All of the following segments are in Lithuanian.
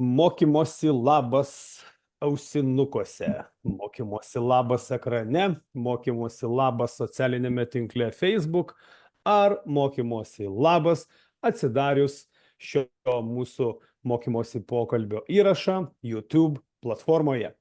Mokymosi labas ausinukuose, mokymosi labas ekrane, mokymosi labas socialinėme tinkle Facebook ar mokymosi labas atsidarius šio mūsų mokymosi pokalbio įrašą YouTube platformoje.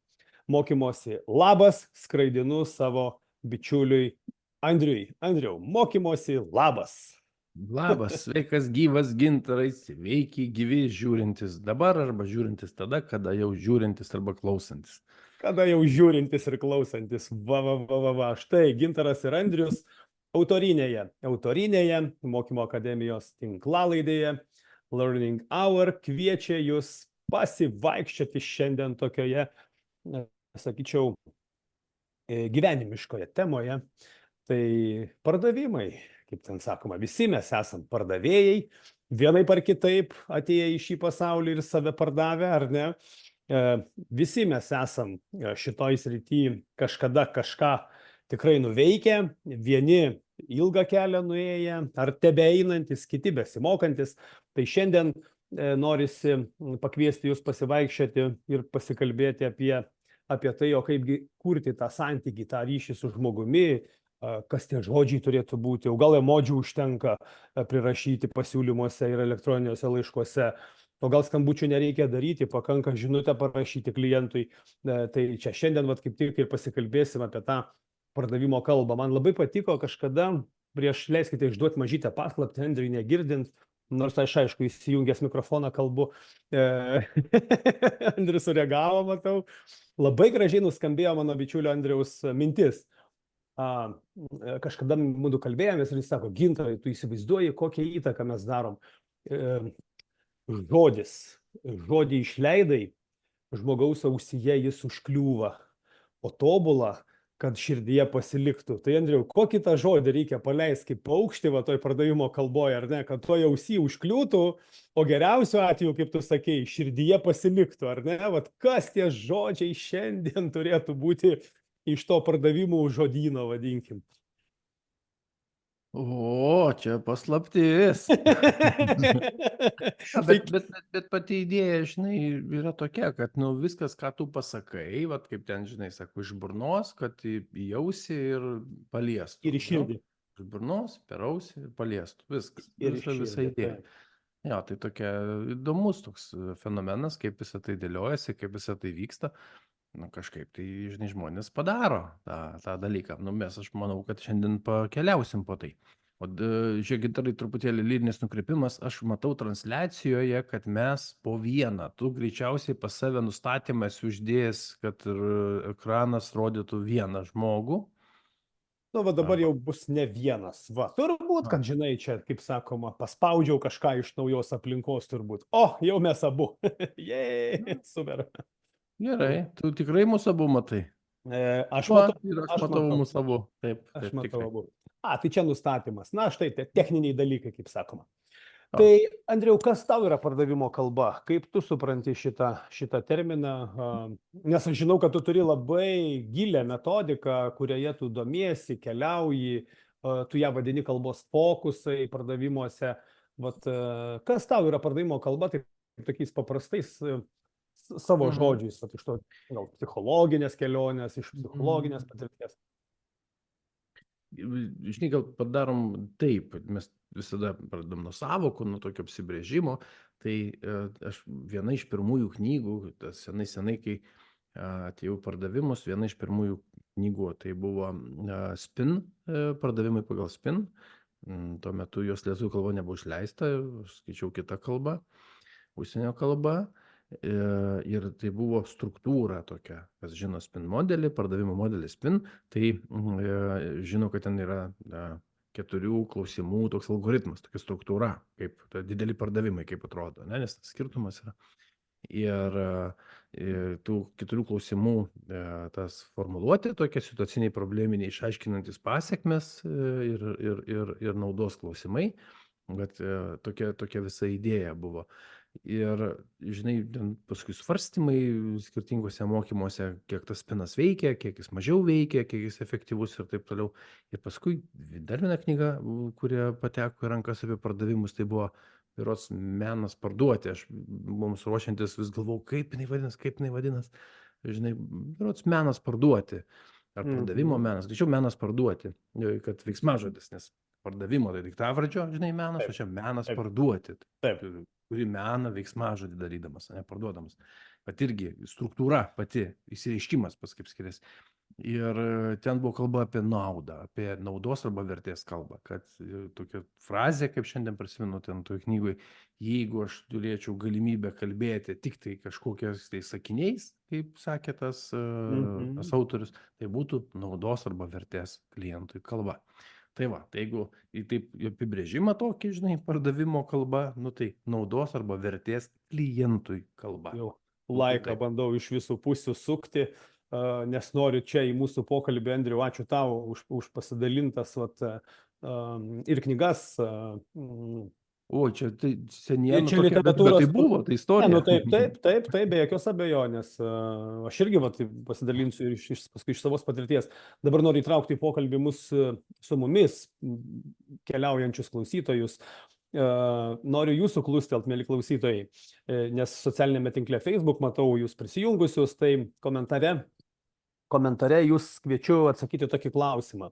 Mokymosi labas skraidinu savo bičiuliui Andriui. Andriau, mokymosi labas. Labas, sveikas gyvas gintarai, sveiki gyvi žiūrintis dabar arba žiūrintis tada, kada jau žiūrintis arba klausantis. Kada jau žiūrintis ir klausantis. Štai Gintaras ir Andrius autorinėje Mokymo akademijos tinklalaidėje Learning Hour kviečia jūs pasivaikščioti šiandien tokioje, sakyčiau, gyvenimiškoje temoje. Tai pardavimai, kaip ten sakoma, visi mes esam pardavėjai, vienaip ar kitaip atėję į šį pasaulį ir save pardavę, ar ne? Visi mes esam šitoj srity kažkada kažką tikrai nuveikę, vieni ilgą kelią nuėję, ar tebeeinantis, kiti besimokantis. Tai šiandien norisi pakviesti jūs pasivaikščioti ir pasikalbėti apie tai, o kaipgi kurti tą santykį, tą ryšį su žmogumi, kas tie žodžiai turėtų būti, o gal emodžių užtenka prirašyti pasiūlymuose ir elektroniniuose laiškuose, o gal skambučių nereikia daryti, pakanka žinutę parašyti klientui. Tai čia šiandien kaip tik ir pasikalbėsim apie tą pardavimo kalbą. Man labai patiko kažkada, leiskite išduoti mažytę paslaptį, Andriui negirdint, nors aš aišku įsijungęs mikrofoną kalbu, Andrius sureagavo, matau, labai gražiai nuskambėjo mano bičiulio Andriaus mintis. Kažkada mūdu kalbėjomės ir jis sako, Gintarai, tu įsivaizduoji, kokią įtaką mes darom. Žodį išleidai, žmogaus ausyje jis užkliūva, o tobulą, kad širdyje pasiliktų. Tai Andriau, kokį tą žodį reikia paleisti kaip paukštį toj pardavimo kalboje, ar ne, kad toj ausy užkliūtų, o geriausiu atveju, kaip tu sakei, širdyje pasiliktų, ar ne? Kas tie žodžiai šiandien turėtų būti iš to pardavimų žodyno, vadinkim. O, čia paslaptis. bet pati idėja, žinai, yra tokia, kad viskas, ką tu pasakai, kaip ten, žinai, sako, iš burnos, kad į ausį ir paliestų. Ir į širdį. Iš burnos, per ausį ir paliestų. Viskas. Ir visa idėja. Jo, tai tokia įdomus toks fenomenas, kaip visą tai dėliojasi, kaip visą tai vyksta. Kažkaip tai, žinai, žmonės padaro tą dalyką. Aš manau, kad šiandien pakeliausim po tai. O žiūrėkit, tai truputėlį lyrinis nukrypimas. Aš matau transliacijoje, kad mes po vieną. Tu greičiausiai pas save nustatymą esi uždėjęs, kad ekranas rodytų vieną žmogų. Dabar jau bus ne vienas. Turbūt, kad, žinai, čia, kaip sakoma, paspaudžiau kažką iš naujos aplinkos turbūt. Jau mes abu. Jei, super. Gerai, tu tikrai mūsų abu matai? Aš matau mūsų abu. Taip, aš matau abu. Tai čia nustatymas. Štai techniniai dalykai, kaip sakoma. Tai, Andriau, kas tau yra pardavimo kalba? Kaip tu supranti šitą terminą? Nes aš žinau, kad tu turi labai gilią metodiką, kurioje tu domiesi, keliauji, tu ją vadini kalbos fokusai pardavimuose. Kas tau yra pardavimo kalba, tai tokiais paprastais savo žodžiais, iš to gal psichologinės kelionės, iš psichologinės patirties. Žinai, gal padarom taip, mes visada pradedam nuo sąvokų, nuo tokio apsibrėžimo. Tai aš viena iš pirmųjų knygų, senai, kai atėjau pardavimus, viena iš pirmųjų knygų, tai buvo Spin, pardavimai pagal Spin. Tuo metu jos lietuvių kalba nebuvo išleista, aš skaičiau kitą kalbą, užsienio kalbą. Ir tai buvo struktūra tokia, kas žino Spin modelį, pardavimo modelį Spin, tai žino, kad ten yra 4 klausimų toks algoritmas, tokia struktūra, kaip dideli pardavimai, kaip atrodo, nes skirtumas yra. Ir tų 4 klausimų tas formuluoti, tokie situaciniai probleminiai, išaiškinantis pasiekmes ir naudos klausimai, bet tokia visa idėja buvo. Ir, žinai, paskui svarstymai skirtingose mokymuose, kiek tas spinas veikia, kiek jis mažiau veikia, kiek jis efektyvus ir taip toliau. Ir paskui dar viena knyga, kurie pateko į rankas apie pardavimus, tai buvo berods menas parduoti. Aš mums ruošiantis vis galvojau, kaip jinai vadinas. Žinai, berods menas parduoti. Ar pardavimo menas, greičiau menas parduoti, kad veiksmažodis, nes pardavimo tai daiktavardžio, žinai, menas, o čia menas parduoti. Taip. Kuri mena veiksmažodį darydamas, ne parduodamas. Bet irgi struktūra pati, įsireiškimas pas kaip skiriasi. Ir ten buvo kalba apie naudą, apie naudos arba vertės kalbą, kad tokia frazė, kaip šiandien prisimenu ten toj knygoj, jeigu aš turėčiau galimybę kalbėti tik tai kažkokiais tai sakiniais, kaip sakė tas autorius, tai būtų naudos arba vertės klientui kalba. Tai va, tai jeigu į taip apibrėžimą tokį, žinai, pardavimo kalba, nu tai naudos arba vertės klientui kalba. Jau laiką bandau iš visų pusių sukti, nes noriu čia į mūsų pokalbį, Andriau, ačiū tau už pasidalintas ir knygas. O, čia tai seniai, čia literatūros, tai buvo, tai istorija. Taip, be jokios abejonės. Aš irgi pasidalinsiu paskui iš savos patirties. Dabar noriu įtraukti į pokalbį su mumis keliaujančius klausytojus. Noriu jūsų klustelt, mėly klausytojai, nes socialinėme tinkle Facebook matau jūs prisijungusius, tai komentare jūs kviečiu atsakyti tokį klausimą.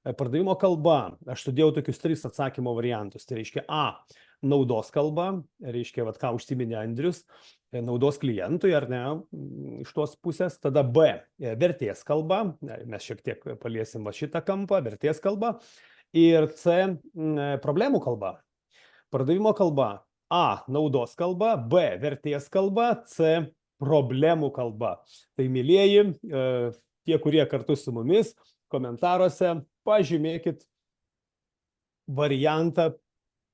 Pardavimo kalba, aš sudėjau tokius 3 atsakymo variantus, tai reiškia A, naudos kalba, reiškia, ką užsiminė Andrius, naudos klientui, ar ne, iš tos pusės, tada B, vertės kalba, mes šiek tiek paliesim šitą kampą, vertės kalba, ir C, problemų kalba. Pardavimo kalba A, naudos kalba, B, vertės kalba, C, problemų kalba. Tai mielieji, tie, kurie kartu su mumis, komentaruose pažymėkit variantą,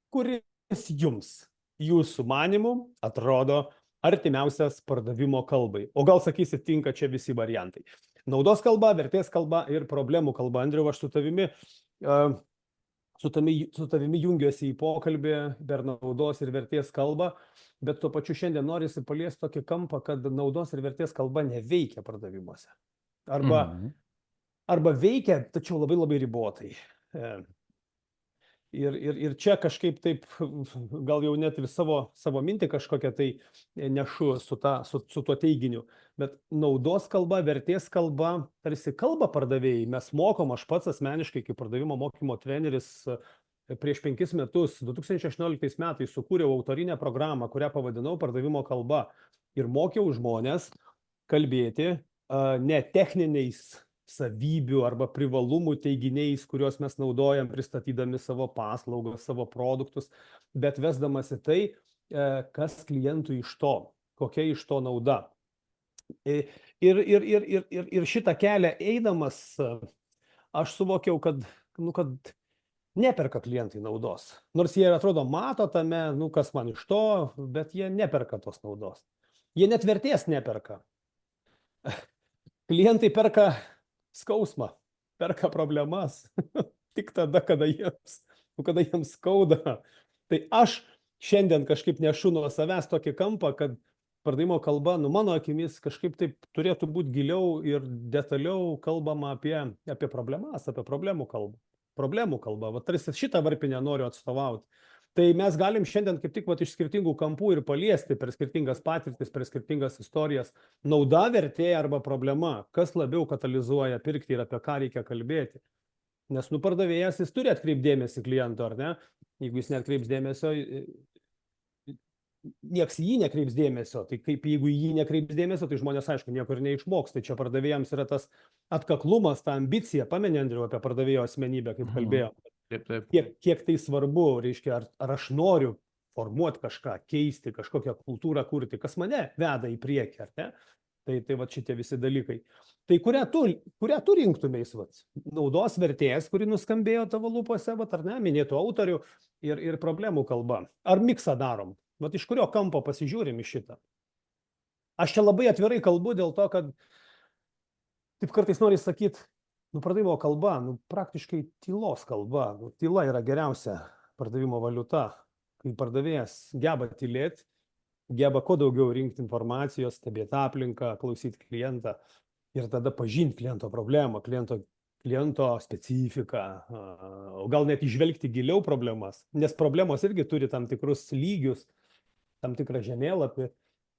kuris jums, jūsų manimu, atrodo artimiausias pardavimo kalbai. O gal sakysit, tinka čia visi variantai. Naudos kalba, vertės kalba ir problemų kalba. Andriau, aš su tavimi jungiuosi į pokalbį per naudos ir vertės kalbą, bet tuo pačiu šiandien norisi paliesti tokį kampą, kad naudos ir vertės kalba neveikia pardavimuose. Arba veikia, tačiau labai labai ribotai. Ir čia kažkaip taip, gal jau net ir savo mintį kažkokią tai nešu su tuo teiginiu, bet naudos kalba, vertės kalba, tarsi kalba pardavėjai, mes mokom, aš pats asmeniškai kaip pardavimo mokymo treneris prieš 5 metus, 2018 metais sukūriau autorinę programą, kurią pavadinau pardavimo kalba ir mokiau žmonės kalbėti ne techniniais savybių arba privalumų teiginiais, kuriuos mes naudojam pristatydami savo paslaugas, savo produktus, bet vesdamasi tai, kas klientui iš to, kokia iš to nauda. Ir šitą kelią eidamas, aš suvokiau, kad neperka klientai naudos. Nors jie atrodo mato tame, kas man iš to, bet jie neperka tos naudos. Jie net vertės neperka. Klientai perka skausmą, perka problemas tik tada, kada jiems skauda. Tai aš šiandien kažkaip nešu nuo savęs tokį kampą, kad pardavimo kalba, mano akimis, kažkaip taip turėtų būti giliau ir detaliau kalbama apie problemas, apie problemų kalbą. Problemų kalba, tarsi šitą varpinę noriu atstovauti. Tai mes galim šiandien kaip tik iš skirtingų kampų ir paliesti per skirtingas patirtis, per skirtingas istorijas. Nauda, vertė arba problema, kas labiau katalizuoja pirkti ir apie ką reikia kalbėti. Nes pardavėjas jis turi atkreipti dėmesį kliento, ar ne? Jeigu jis neatkreips dėmesio, nieks jį nekreips dėmesio. Tai kaip jeigu jį nekreips dėmesio, tai žmonės, aišku, nieko ir neišmoks. Tai čia pardavėjams yra tas atkaklumas, ta ambicija. Pameni, Andriau, apie pardavėjo asmenybę, kaip kalbėjom. Kiek tai svarbu, reiškia, ar aš noriu formuoti kažką, keisti, kažkokią kultūrą kurti, kas mane veda į priekį, ar ne? Tai šitie visi dalykai. Tai kurią tu rinktumeis, naudos vertės, kuri nuskambėjo tavo lūpose, ar ne, minėtų autorių ir problemų kalba. Ar miksą darom? Iš kurio kampo pasižiūrim į šitą? Aš čia labai atvirai kalbu dėl to, kad taip kartais nori sakyti, pardavimo kalba, praktiškai tylos kalba. Tyla yra geriausia pardavimo valiuta. Kai pardavėjas geba tylėti, geba kuo daugiau rinkti informacijos, stebėti aplinką, klausyti klientą ir tada pažinti kliento problemą, kliento kliento specifiką, o gal net įžvelgti giliau problemas, nes problemos irgi turi tam tikrus lygius, tam tikrą žemėlapį.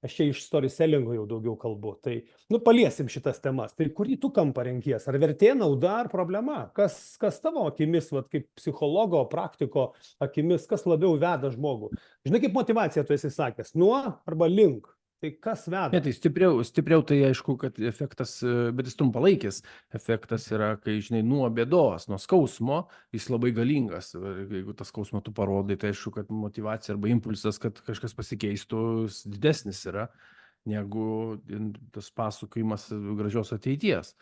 Aš čia iš storytellingo jau daugiau kalbu. Tai, paliesim šitas temas. Tai kurį tu kampą renkies? Ar vertė, nauda, ar problema? Kas tavo akimis, kaip psichologo, praktiko akimis, kas labiau veda žmogų? Žinai, kaip motivacija tu esi sakęs? Nuo arba link? Tai kas Ne, veda? tai stipriau tai aišku, kad efektas, bet jis trumpalaikis efektas yra, kai, žinai, nuo bėdos, nuo skausmo, jis labai galingas. Jeigu tas skausmą tu parodai, tai aišku, kad motivacija arba impulsas, kad kažkas pasikeistų, didesnis yra, negu tas pasakojimas gražios ateities.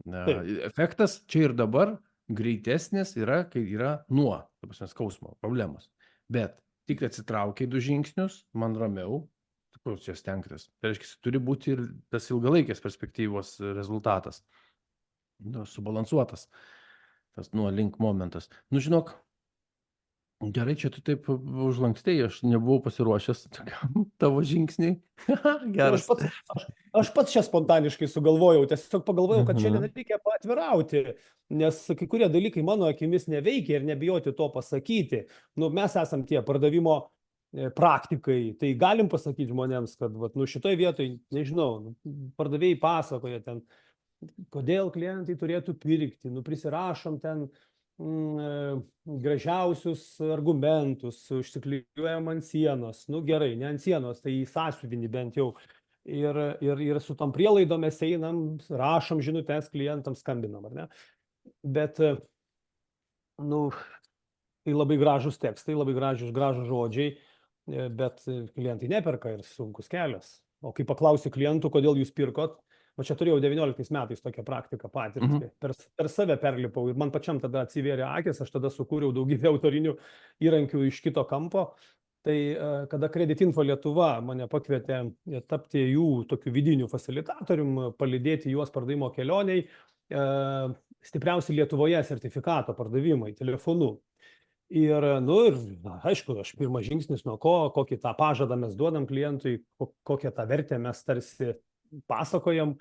Taip. Efektas čia ir dabar greitesnis yra, kai yra nuo, ta prasme, skausmo, problemos. Bet tik atsitraukiai 2 žingsnius, man ramiau, kur čia stengtis. Tai reiškia, turi būti ir tas ilgalaikės perspektyvos rezultatas. Subalansuotas. Tas nuo link momentas. Žinok, gerai, čia tu taip užlankstėjai, aš nebuvau pasiruošęs tavo žingsniai. Geras. Aš pats čia spontaniškai sugalvojau, tiesiog pagalvojau, kad šiandien reikia paatvirauti, nes kai kurie dalykai mano akimis neveikia ir nebijoti to pasakyti. Mes esam tie pardavimo praktikai, tai galim pasakyti žmonėms, kad šitoj vietoj, nežinau, pardavėjai pasakoja ten, kodėl klientai turėtų pirkti, prisirašom ten gražiausius argumentus, užsiklijuojam ant sienos, gerai, ne ant sienos, tai į sąsiuvinį bent jau, ir su tom prielaidom mes einam, rašom žinutes klientams, skambinam, ar ne? Bet, tai labai gražus tekstai, labai gražus žodžiai, bet klientai neperka ir sunkus kelias. O kai paklausiu klientų, kodėl jūs pirkot, čia turėjau 19 metais tokią praktiką patirtį, per save perlipau ir man pačiam tada atsivėrė akis, aš tada sukūriau daugybę autorinių įrankių iš kito kampo. Tai kada Credit Info Lietuva mane pakvietė tapti jų tokiu vidiniu fasilitatorium, palydėti juos pardavimo kelioniai, stipriausi Lietuvoje sertifikato pardavimai telefonu. Ir aišku, aš pirmas žingsnis nuo kokį tą pažadą mes duodam klientui, kokią tą vertę mes tarsi pasakojam.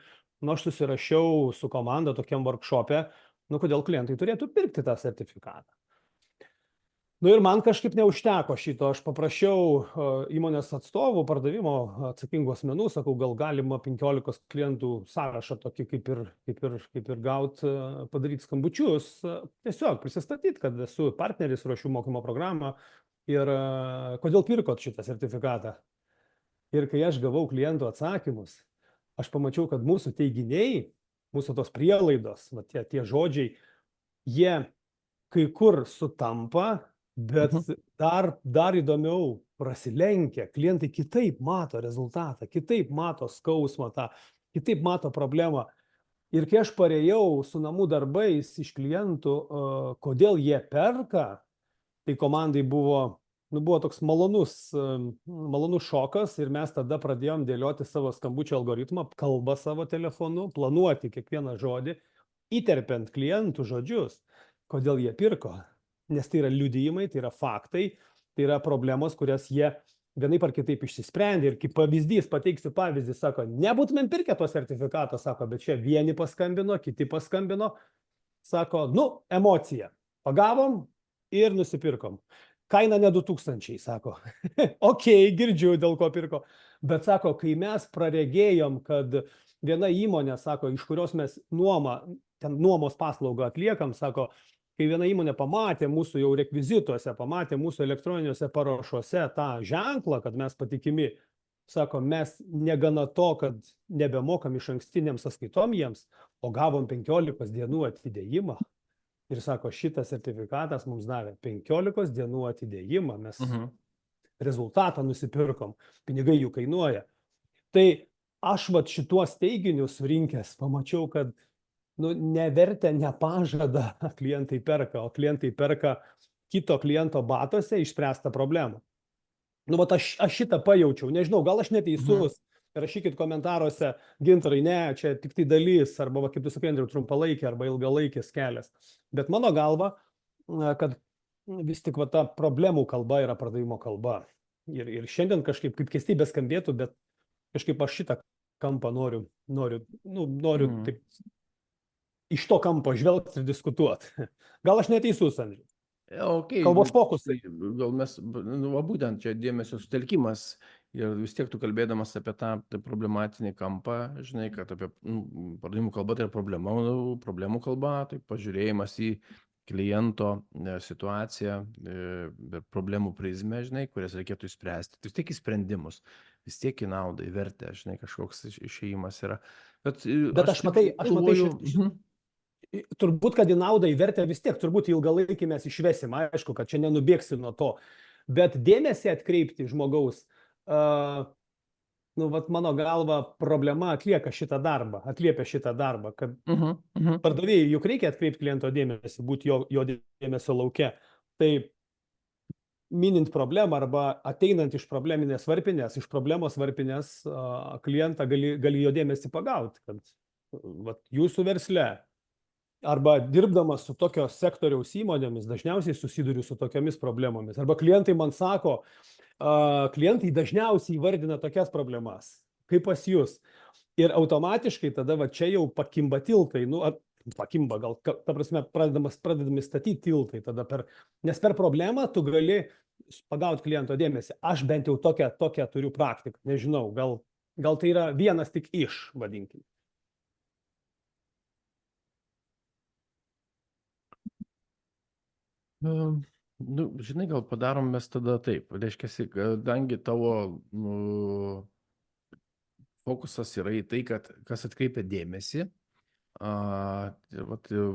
Aš susirašiau su komanda tokiam workshop'e, kodėl klientai turėtų pirkti tą sertifikatą. Ir man kažkaip neužteko šito, aš paprašiau įmonės atstovų, pardavimo atsakingų asmenų, sakau, gal galima 15 klientų sąrašą tokį kaip ir gauti, padaryti skambučius, tiesiog prisistatyti, kad esu partneris, ruošiu mokymo programą ir kodėl pirkot šitą sertifikatą. Ir kai aš gavau klientų atsakymus, aš pamačiau, kad mūsų teiginiai, mūsų tos prielaidos, tie žodžiai, jie kai kur sutampa, bet dar įdomiau prasilenkia. Klientai kitaip mato rezultatą, kitaip mato skausmą, kitaip mato problemą. Ir kai aš parėjau su namų darbais iš klientų, kodėl jie perka, tai komandai buvo toks malonus šokas ir mes tada pradėjom dėlioti savo skambučio algoritmą, kalbą savo telefonu, planuoti kiekvieną žodį, įterpiant klientų žodžius, kodėl jie pirko. Nes tai yra liudijimai, tai yra faktai, tai yra problemos, kurias jie vienaip ar kitaip išsisprendė. Ir kaip pavyzdys, pateiksiu pavyzdį, sako, nebūtumėm pirkę to sertifikato, sako, bet čia vieni paskambino, kiti paskambino, sako, emocija. Pagavom ir nusipirkom. Kaina ne 2000, sako. Okei, girdžiu, dėl ko pirko. Bet sako, kai mes praregėjom, kad viena įmonė, sako, iš kurios mes nuomos paslaugą atliekam, sako, kai viena įmonė pamatė mūsų jau rekvizituose, pamatė mūsų elektroniniuose parašuose tą ženklą, kad mes patikimi, sako, mes negana to, kad nebemokam iš ankstiniam sąskaitom jiems, o gavom 15 dienų atidėjimą. Ir sako, šitas sertifikatas mums davė 15 dienų atidėjimą, mes rezultatą nusipirkom, pinigai jų kainuoja. Tai aš šituos teiginius surinkęs pamačiau, kad nevertę, nepažadą klientai perka, o klientai perka kito kliento batose išspręstą problemą. Aš šitą pajaučiau, nežinau, gal aš neteisus, rašykit komentaruose, Gintarai, ne, čia tik tai dalis, arba, kaip tu sakai, Andriau, trumpalaikė arba ilgalaikės kelias. Bet mano galva, kad vis tik ta problemų kalba yra pardavimo kalba. Ir šiandien kažkaip, kaip keistybė skambėtų, bet kažkaip aš šitą kampą noriu taip iš to kampo žvelgti ir diskutuoti. Gal aš neteisus, Andriu? Okay, Kalbos fokusai. gal mes, nu, va, būtent čia dėmesio sutelkimas ir vis tiek tu kalbėdamas apie tą problematinį kampą, žinai, kad apie pardavimų kalba tai yra problemų kalba, tai pažiūrėjimas į kliento situaciją, problemų prizmę, žinai, kurias reikėtų išspręsti, vis tiek į sprendimus, vis tiek į naudą, į vertę, žinai, kažkoks išėjimas yra. Bet aš matai, turbūt, kad į naudą, į vertę vis tiek, turbūt ilgalaikį mes išvesim, aišku, kad čia nenubėgsi nuo to, bet dėmesį atkreipti žmogaus, nu, vat mano galva, problema atliepia šitą darbą, kad pardavėjai juk reikia atkreipti kliento dėmesį, būti jo dėmesio lauke. Tai minint problemą arba ateinant iš probleminės varpinės, iš problemos varpinės klientą gali jo dėmesį pagauti, kad vat, jūsų versle arba dirbdamas su tokio sektoriaus įmonėmis, dažniausiai susiduriu su tokiamis problemomis. Arba klientai man sako, klientai dažniausiai įvardina tokias problemas, kaip pas jūs. Ir automatiškai tada va čia jau pakimba tiltai, nu, pakimba, gal, ta prasme, pradedami statyti tiltai tada nes per problemą tu gali pagauti kliento dėmesį. Aš bent jau tokią turiu praktiką, nežinau, gal tai yra vienas tik iš, vadinkime. Nu, žinai, gal padarom mes tada taip, reiškia, kadangi tavo fokusas yra į tai, kad kas atkreipia dėmesį,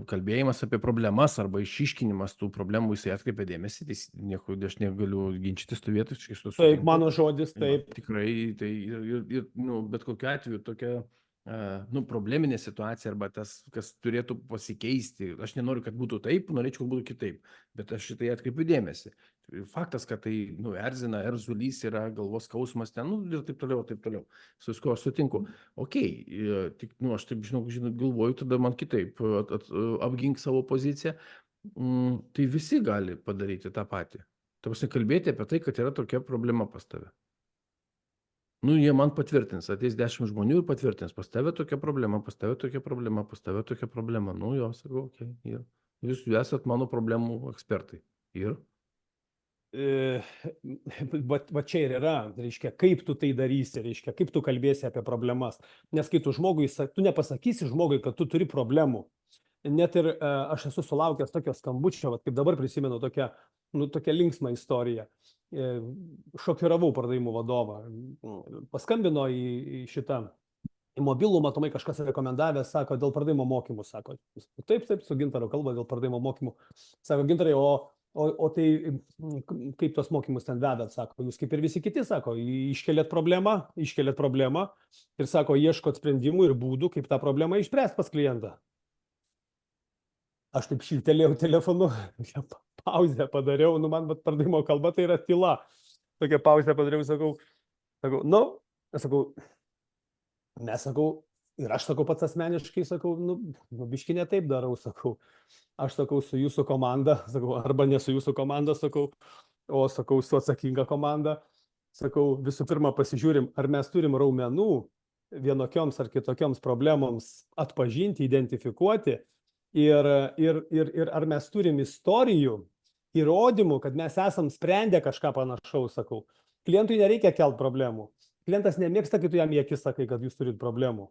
kalbėjimas apie problemas arba išiškinimas tų problemų, jisai atkreipia dėmesį, tai nieko, aš negaliu ginčytis tų vietų. Taip, mano žodis, taip. Tikrai, tai ir bet kokiu atveju tokia probleminė situacija arba tas, kas turėtų pasikeisti. Aš nenoriu, kad būtų taip, norėčiau, kad būtų kitaip, bet aš šitai atkreipiu dėmesį. Faktas, kad tai erzina, erzulys yra, galvos skausmas ten, ir taip toliau, taip toliau. Su viskuo aš sutinku. Okei, tik, aš taip žinau, galvoju, tada man kitaip apgink savo poziciją. Tai visi gali padaryti tą patį. Ta prasme, kalbėti apie tai, kad yra tokia problema pas tave. Nu, jie man patvirtins, ateis 10 žmonių ir patvirtins, pas tave tokia problema, pas tave tokia problema, pas tave tokia problema. Nu, jo, sakau, okei, ir jūs esat mano problemų ekspertai. Ir? Va čia ir yra, reiškia, kaip tu tai darysi, reiškia, kaip tu kalbėsi apie problemas. Nes kai tu nepasakysi žmogui, kad tu turi problemų. Net ir aš esu sulaukęs tokio skambučio, kaip dabar prisimenu tokią linksmą istoriją. Šokiravau pardavimų vadovą. Paskambino į mobilų, matomai kažkas rekomendavęs, sako, dėl pardavimo mokymų, sako. Taip, su Gintaro kalba dėl pardavimo mokymų. Sako, Gintarai, o tai kaip tos mokymus ten vedat, sako, jūs kaip ir visi kiti, sako, iškeliat problemą ir sako, ieškot sprendimų ir būdų, kaip tą problemą išspręsti pas klientą. Aš taip šiltelėjau telefonu, pauzę padariau, man pardavimo kalba tai yra tyla. Tokią pauzę padariau, sakau, mes sakau, ir aš sakau pats asmeniškai, sakau, biški ne taip darau, sakau. Aš sakau su jūsų komanda, sakau, arba ne su jūsų komanda, sakau, o sakau su atsakinga komanda. Sakau, visų pirma pasižiūrim, ar mes turim raumenų vienokioms ar kitokioms problemoms atpažinti, identifikuoti. Ir ar mes turim istorijų, įrodymų, kad mes esam sprendę kažką panašaus, sakau. Klientui nereikia kelt problemų. Klientas nemėgsta, kai tu jam į akis sakai, kad jūs turit problemų.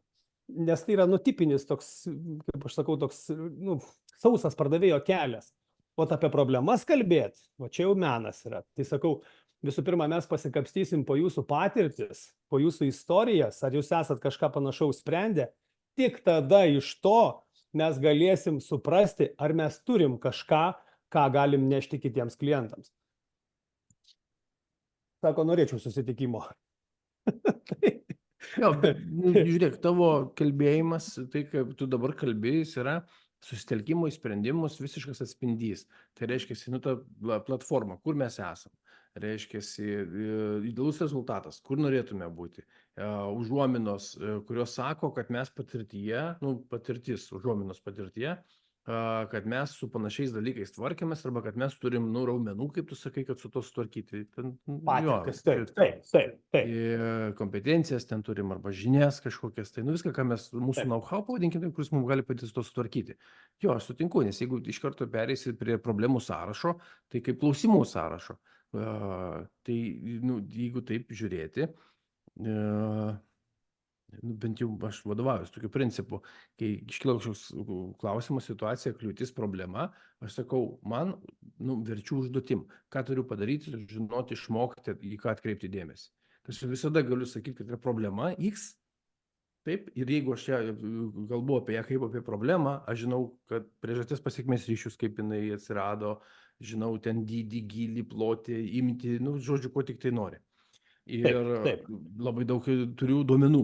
Nes tai yra tipinis toks, kaip aš sakau, toks sausas pardavėjo kelias. O apie problemas kalbėti, o čia jau menas yra. Tai sakau, visų pirma, mes pasikapstysim po jūsų patirtis, po jūsų istorijas, ar jūs esat kažką panašaus sprendę. Tik tada iš to mes galėsim suprasti, ar mes turim kažką, ką galim nešti kitiems klientams. Sako, norėčiau susitikimo. Jo, bet, žiūrėk, tavo kalbėjimas, tai kaip tu dabar kalbėjus, yra susitelkimo į sprendimus visiškas atspindys. Tai reiškia, ta platforma, kur mes esam. Reiškia, idealus rezultatas, kur norėtume būti. Užuominos, kurios sako, kad mes patirtyje, užuominos patirtyje, kad mes su panašiais dalykais tvarkėmės arba kad mes turim, raumenų, kaip tu sakai, kad su to sutvarkyti. Ten, Patirtis, taip. ir kompetencijas ten turim arba žinias kažkokias, tai viską, ką mes, mūsų Taip. know-how, pavadinkime, kuris mums gali padėti su to sutvarkyti. Jo, aš sutinku, nes jeigu iš karto pereisi prie problemų sąrašo, tai kaip klausimų sąrašo. Tai, jeigu taip žiūrėti, bent jau aš vadovaujuosi tokiu principu, kai iškyla kažkoks klausimas, situacija, kliūtis, problema, aš sakau, man, verčiu užduotim, ką turiu padaryti, žinoti, išmokti, į ką atkreipti dėmesį. Tai aš visada galiu sakyti, kad yra problema X, taip, ir jeigu aš ją kalbu apie ją kaip apie problemą, aš žinau, kad priežasties pasekmės ryšius, kaip jinai atsirado, žinau ten dydį, gylį, plotį, imti, žodžiu, ko tik tai nori. Ir Taip. labai daug turiu duomenų.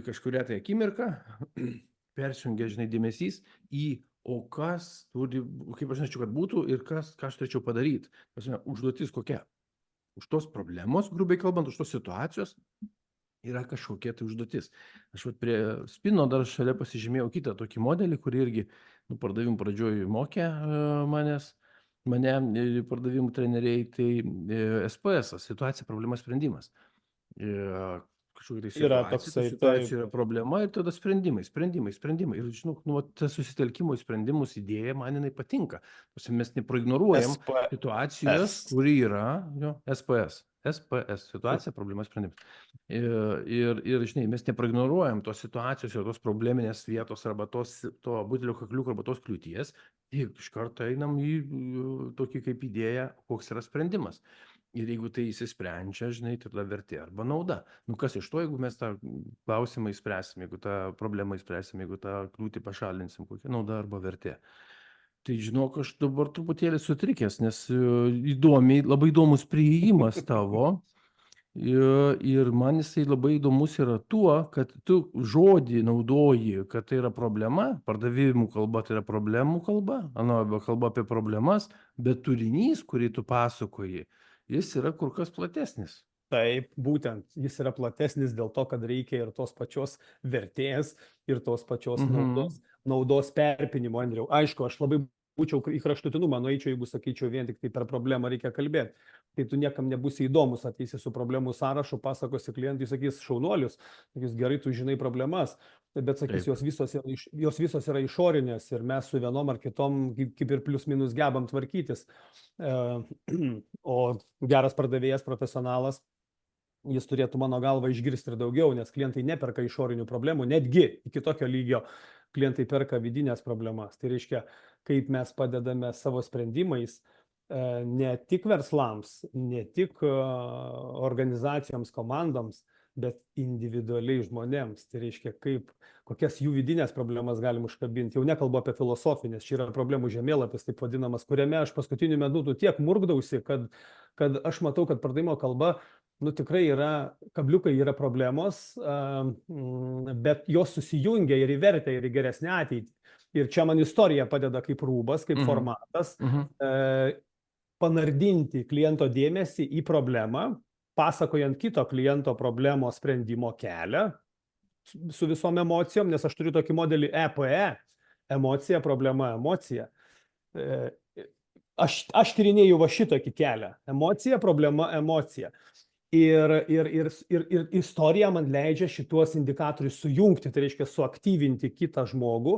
Kažkuria tai akimirka persijungia, dėmesys į, o kas turi, kaip aš norėčiau, kad būtų ir ką aš turėčiau padaryti. Užduotis kokia? Už tos problemos, grubiai kalbant, už tos situacijos yra kažkokia tai užduotis. Aš prie Spino dar šalia pasižymėjau kitą tokį modelį, kurį irgi pardavimų pradžioj mokė mane pardavimų treneriai, tai SPS, situacija, problema, sprendimas. Kažkokia tai situacija yra problema ir tada sprendimai. Ir žinau, tas susitelkimo į sprendimus idėja man jinai patinka. Mes nepraignoruojam situacijos, kuri yra SPS, situacija, problema, sprendimas. Ir mes nepraignoruojam tos situacijos ir tos probleminės vietos arba to butelio kakliuko arba tos kliūties, ir iš karto einam į tokį kaip idėją, koks yra sprendimas. Ir jeigu tai įsisprendžia, tai tada vertė arba nauda. Kas iš to, jeigu mes tą klausimą įspręsim, jeigu tą problemą įspręsim, jeigu tą kliūtį pašalinsim, kokia nauda arba vertė. Tai žinok, aš dabar truputėlį sutrikęs, nes labai įdomus priėjimas tavo. Ir man jisai labai įdomus yra tuo, kad tu žodį naudoji, kad tai yra problema, pardavimų kalba tai yra problemų kalba, arba kalba apie problemas, bet turinys, kurį tu pasakoji, jis yra kur kas platesnis. Taip, būtent, jis yra platesnis dėl to, kad reikia ir tos pačios vertės, ir tos pačios naudos perpinimo, Andriau. Aišku, aš labai būčiau į kraštutinumą nueičiau, jeigu sakyčiau, vien tik tai per problemą reikia kalbėti. Tai tu niekam nebūsi įdomus, ateisi su problemų sąrašu, pasakosi klientui, sakys šaunuolius, sakys gerai, tu žinai problemas, bet sakys, jos visos yra išorinės ir mes su vienom ar kitom kaip ir plius minus gebam tvarkytis. O geras pardavėjas, profesionalas, jis turėtų mano galva išgirsti ir daugiau, nes klientai neperka išorinių problemų, netgi iki tokio lygio klientai perka vidinės problemas. Tai reiškia, kaip mes padedame savo sprendimais ne tik verslams, ne tik organizacijoms, komandoms, bet individualiai žmonėms. Tai reiškia, kokias jų vidinės problemas galim užkabinti. Jau nekalbu apie filosofinės, čia yra problemų žemėlapis, taip vadinamas, kuriame aš paskutiniu metu tiek murkdausi, kad aš matau, kad pardavimo kalba tikrai yra, kabliukai yra problemos, bet jos susijungia ir į vertę, ir į geresnę ateitį. Ir čia man istorija padeda kaip rūbas, kaip formatas, panardinti kliento dėmesį į problemą, pasakojant kito kliento problemos sprendimo kelią su visom emocijom, nes aš turiu tokį modelį EPE, emocija, problema, emocija. Aš tyrinėju va šitokį kelią. Emocija, problema, emocija. Ir istorija man leidžia šituos indikatorius sujungti, tai reiškia suaktyvinti kitą žmogų,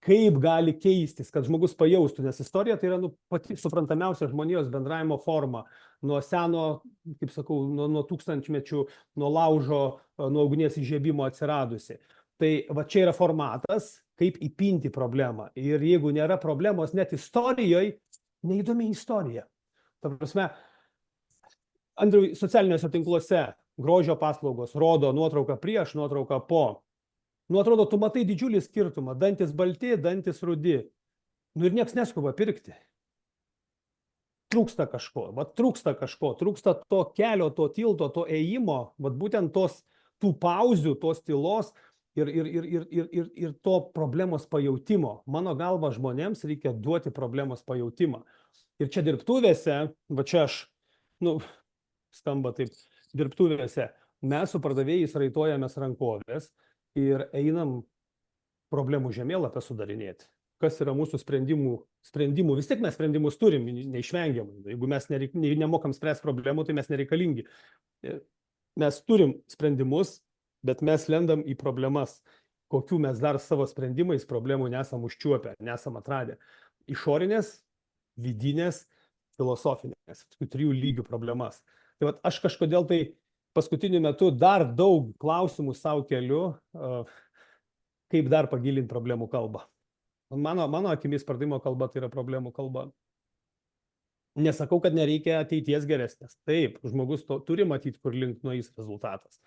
kaip gali keistis, kad žmogus pajaustų, nes istorija tai yra pati suprantamiausia žmonijos bendravimo forma, nuo seno, kaip sakau, nuo tūkstantmečių, nuo laužo, nuo ugnies įžiebimo atsiradusi. Tai va čia yra formatas, kaip įpinti problemą. Ir jeigu nėra problemos net istorijoje, neįdomi istorija. Ta prasme, Andriau, socialiniuose tinkluose grožio paslaugos rodo nuotrauką prieš, nuotrauką po. Atrodo, tu matai didžiulį skirtumą, dantis balti, dantis rudi. Ir nieks neskuba pirkti. Trūksta kažko, trūksta to kelio, to tilto, to ėjimo, būtent tų pauzių, tos tylos ir to problemos pajautimo. Mano galva, žmonėms reikia duoti problemos pajautimą. Ir čia dirbtuvėse, čia aš, skamba taip, dirbtuvėse, mes su pardavėjais raitojamės rankovės ir einam problemų žemėlapę sudarinėti. Kas yra mūsų sprendimų. Vis tiek mes sprendimus turim, neišvengiamai. Jeigu mes nemokam spręsti problemų, tai mes nereikalingi. Mes turim sprendimus, bet mes lendam į problemas, kokių mes dar savo sprendimais problemų nesam užčiuopę, nesam atradę. Išorinės, vidinės, filosofinės, tokių 3 lygių problemas. Tai vat, aš kažkodėl tai paskutiniu metu dar daug klausimų savo keliu, kaip dar pagilinti problemų kalbą. Mano akimis pardavimo kalba tai yra problemų kalba. Nesakau, kad nereikia ateities geresnės. Taip, žmogus turi matyti, kur link nueis rezultatas.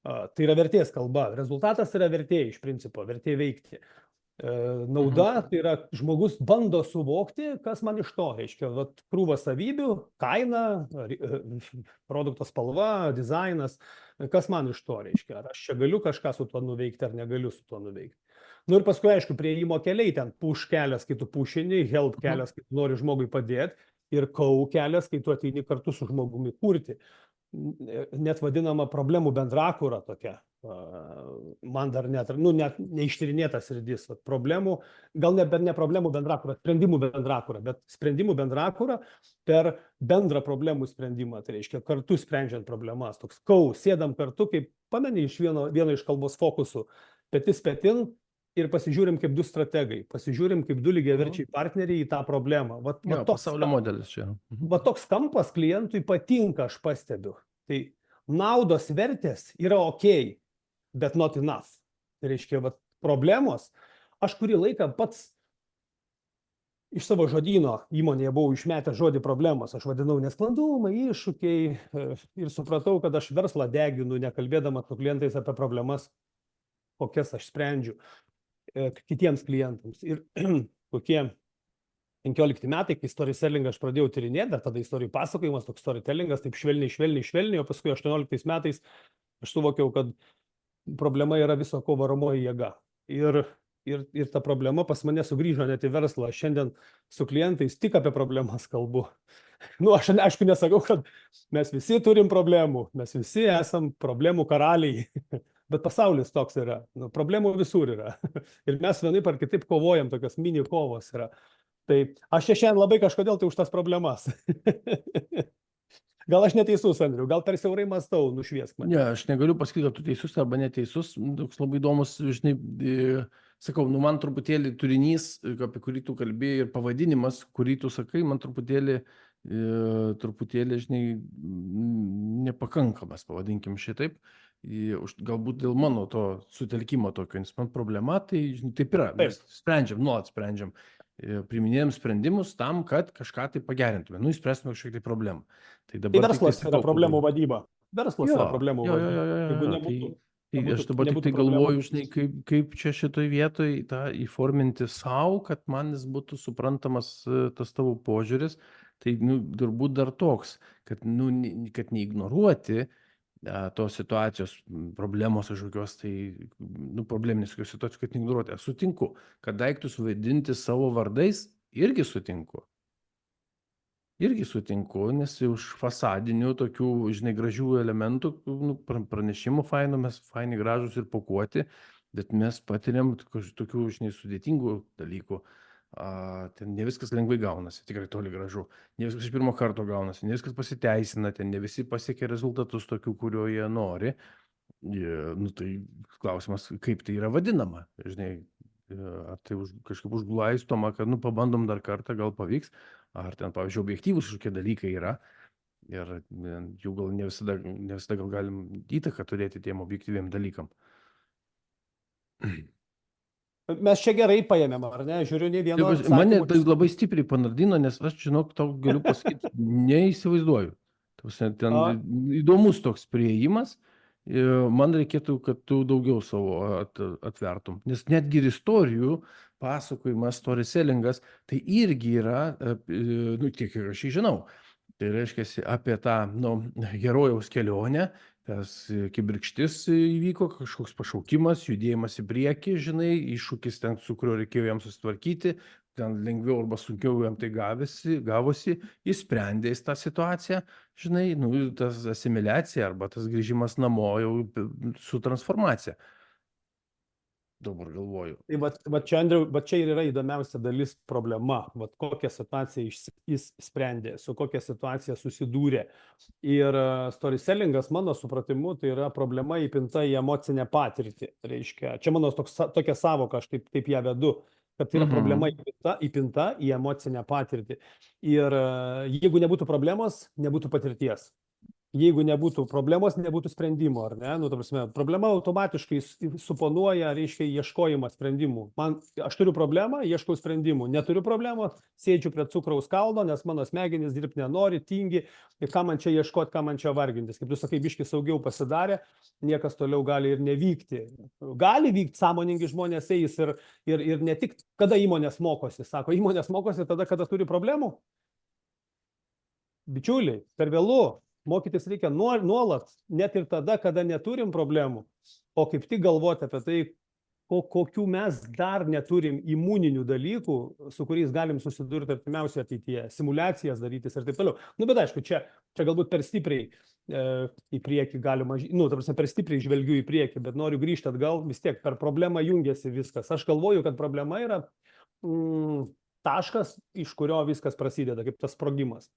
Tai yra vertės kalba. Rezultatas yra vertė iš principo, vertė veikti. Nauda, tai yra žmogus bando suvokti, kas man iš to reiškia. Vat, krūva savybių, kaina, produkto spalva, dizainas, kas man iš to reiškia. Ar aš čia galiu kažką su tuo nuveikti, ar negaliu su tuo nuveikti. Nu ir paskui, aišku, prieimo keliai, ten push kelias, kai tu pushini, help kelias, kai tu nori žmogui padėti, ir kau kelias, kai tu ateini kartu su žmogumi kurti. Net vadinama problemų bendrakūra tokia. Man dar net neištyrinėtas sritis. Problemų, gal ne problemų bendrakūra, sprendimų bendrakūra, bet sprendimų bendrakūra per bendrą problemų sprendimą. Tai reiškia, kartu sprendžiant problemas. Toks kau, sėdam kartu, kaip pameni iš vieno iš kalbos fokusų, petis petin, ir pasižiūrim kaip 2 strategai, pasižiūrim kaip 2 lygiaverčiai partneriai į tą problemą. Va pasaulio modelis čia. Va toks kampas klientui patinka, aš pastebiu. Tai naudos vertės yra ok, bet not enough. Tai reiškia, va, problemos, aš kurį laiką pats iš savo žodyno įmonėje buvau išmetę žodį problemos, aš vadinau nesklandumai, iššūkiai ir supratau, kad aš verslą deginu, nekalbėdamas su klientais apie problemas, kokias aš sprendžiu kitiems klientams. Ir kokie 15 metai, kai storytelling aš pradėjau tyrinėti, dar tada istorijų pasakojimas, toks storytellingas, taip švelniai, o paskui 18 metais aš suvokiau, kad problema yra viso ko varomoji jėga. Ir ta problema pas mane sugrįžo net į verslą. Aš šiandien su klientais tik apie problemas kalbu. Nu, aš aišku nesakau, kad mes visi turim problemų, mes visi esam problemų karaliai. Bet pasaulis toks yra, problemų visur yra. Ir mes vienaip ar kitaip kovojam, tokios mini kovos yra. Tai aš čia šiandien labai kažkodėl tai už tas problemas. Gal aš neteisus, Andriau, gal per siaurai mąstau, nušviesk mane. Ne, aš negaliu pasakyti, kad tu teisus arba neteisus. Toks labai įdomus, žinai, sakau, man truputėlį turinys, apie kurį tu kalbėjai, ir pavadinimas, kurį tu sakai, man truputėlį, žinai, nepakankamas, pavadinkim šitaip. Galbūt dėl mano to sutelkimo tokio, nes man problema, tai žinai, taip yra, mes nuolat sprendžiam, priiminėjam sprendimus tam, kad kažką tai pagerintume, įspręstume kažkokią tai problemą. Tai verslas yra problemų vadyba. Verslas yra problemų vadyba. Tai aš dabar tik tai galvoju, žinai, kaip čia šitoj vietoj tą įforminti savo, kad man jis būtų suprantamas tas tavo požiūris. Tai turbūt dar toks, kad neignoruoti tos situacijos, problemos kažkokios, tai probleminės situacijos, kad neignoruoti. Aš sutinku, kad daiktus vaidinti savo vardais irgi sutinku. Nes už fasadinių tokių, žinai, gražių elementų, pranešimų fainų, mes faini gražus ir pakuoti, bet mes patiriam tokių, žinai, sudėtingų dalykų. Ten ne viskas lengvai gaunasi, tikrai toli gražu. Ne viskas iš pirmo karto gaunasi, ne viskas pasiteisina, ten ne visi pasiekia rezultatus tokių, kurio jie nori. Tai klausimas, kaip tai yra vadinama, žinai, ar tai kažkaip užglaistoma, kad pabandom dar kartą, gal pavyks, ar ten, pavyzdžiui, objektyvūs kažkokie dalykai yra, ir jų gal ne visada gal galim įtaką turėti tiem objektyviem dalykam. Mes čia gerai paėmėm, ar ne? Žiūriu, ne vieno atsakymo. Mane tai labai stipriai panardino, nes aš, žinok, tau galiu pasakyti, neįsivaizduoju. Ten įdomus toks priėjimas, man reikėtų, kad tu daugiau savo atvertum. Nes netgi ir istorijų pasakojimas, storytellingas, tai irgi yra, tiek ir aš žinau. Tai reiškia apie tą herojaus kelionę, tas kibirkštis įvyko, kažkoks pašaukimas, judėjimas į priekį, žinai, iššūkis ten, su kuriuo reikėjo jam susitvarkyti, ten lengviau arba sunkiau jam tai gavosi, jis sprendė tą situaciją, žinai, tas asimiliacija arba tas grįžimas namo jau su transformacija. dabar galvoju. Tai vat čia, Andriau, vat čia ir yra įdomiausia dalis problema, vat kokią situaciją jis sprendė, su kokia situacija susidūrė. Ir storytellingas, mano supratimu, tai yra problema įpinta į emocinę patirtį. Reiškia, čia mano tokia savoka, aš taip ją vedu, kad tai yra problema įpinta į emocinę patirtį. Ir jeigu nebūtų problemos, nebūtų patirties. Jeigu nebūtų problemos, nebūtų sprendimo, ar ne? Nu, ta prasme, problema automatiškai suponuoja, reiškia, ieškojimą sprendimų. Aš turiu problemą, ieškau sprendimų. Neturiu problemos, sėdžiu prie cukraus kalno, nes mano smegenys dirbti nenori, tingi. Ir ką man čia ieškoti, ką man čia vargintis. Kaip tu sakai, biški saugiau pasidarė, niekas toliau gali ir nevykti. Gali vykti, sąmoningi žmonės eis ir ne tik, kada įmonės mokosi. Sako, įmonės mokosi tada, kada turi problemų. Bičiuliai, per vėlu. Mokytis reikia nuolat, net ir tada, kada neturim problemų, o kaip tik galvoti apie tai, kokių mes dar neturim imuninių dalykų, su kuriais galim susidurti artimiausioje ateityje, simulacijas darytis ir taip toliau. Nu, bet aišku, čia galbūt per stipriai į priekį galima, nu, ta prasme, per stipriai žvelgiu į priekį, bet noriu grįžti atgal, vis tiek per problemą jungiasi viskas. Aš galvoju, kad problema yra taškas, iš kurio viskas prasideda, kaip tas sprogimas.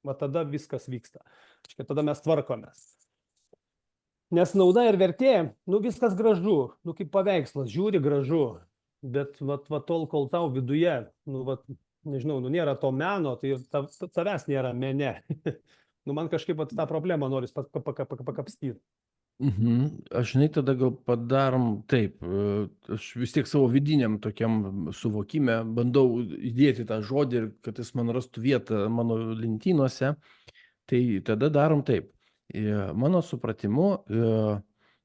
Va tada viskas vyksta. Tada mes tvarkomės. Nes nauda ir vertė, nu viskas gražu, nu kaip paveikslas, žiūri gražu, bet va tol, kol tau viduje, nu va, nežinau, nu nėra to meno, tai tavęs nėra mene. Nu man kažkaip tą problemą noris pakapstyti. Aš žinai, tada gal padarom taip, aš vis tiek savo vidiniam tokiam suvokime bandau įdėti tą žodį ir kad jis man rastų vietą mano lentynuose, tai tada darom taip. Mano supratimu,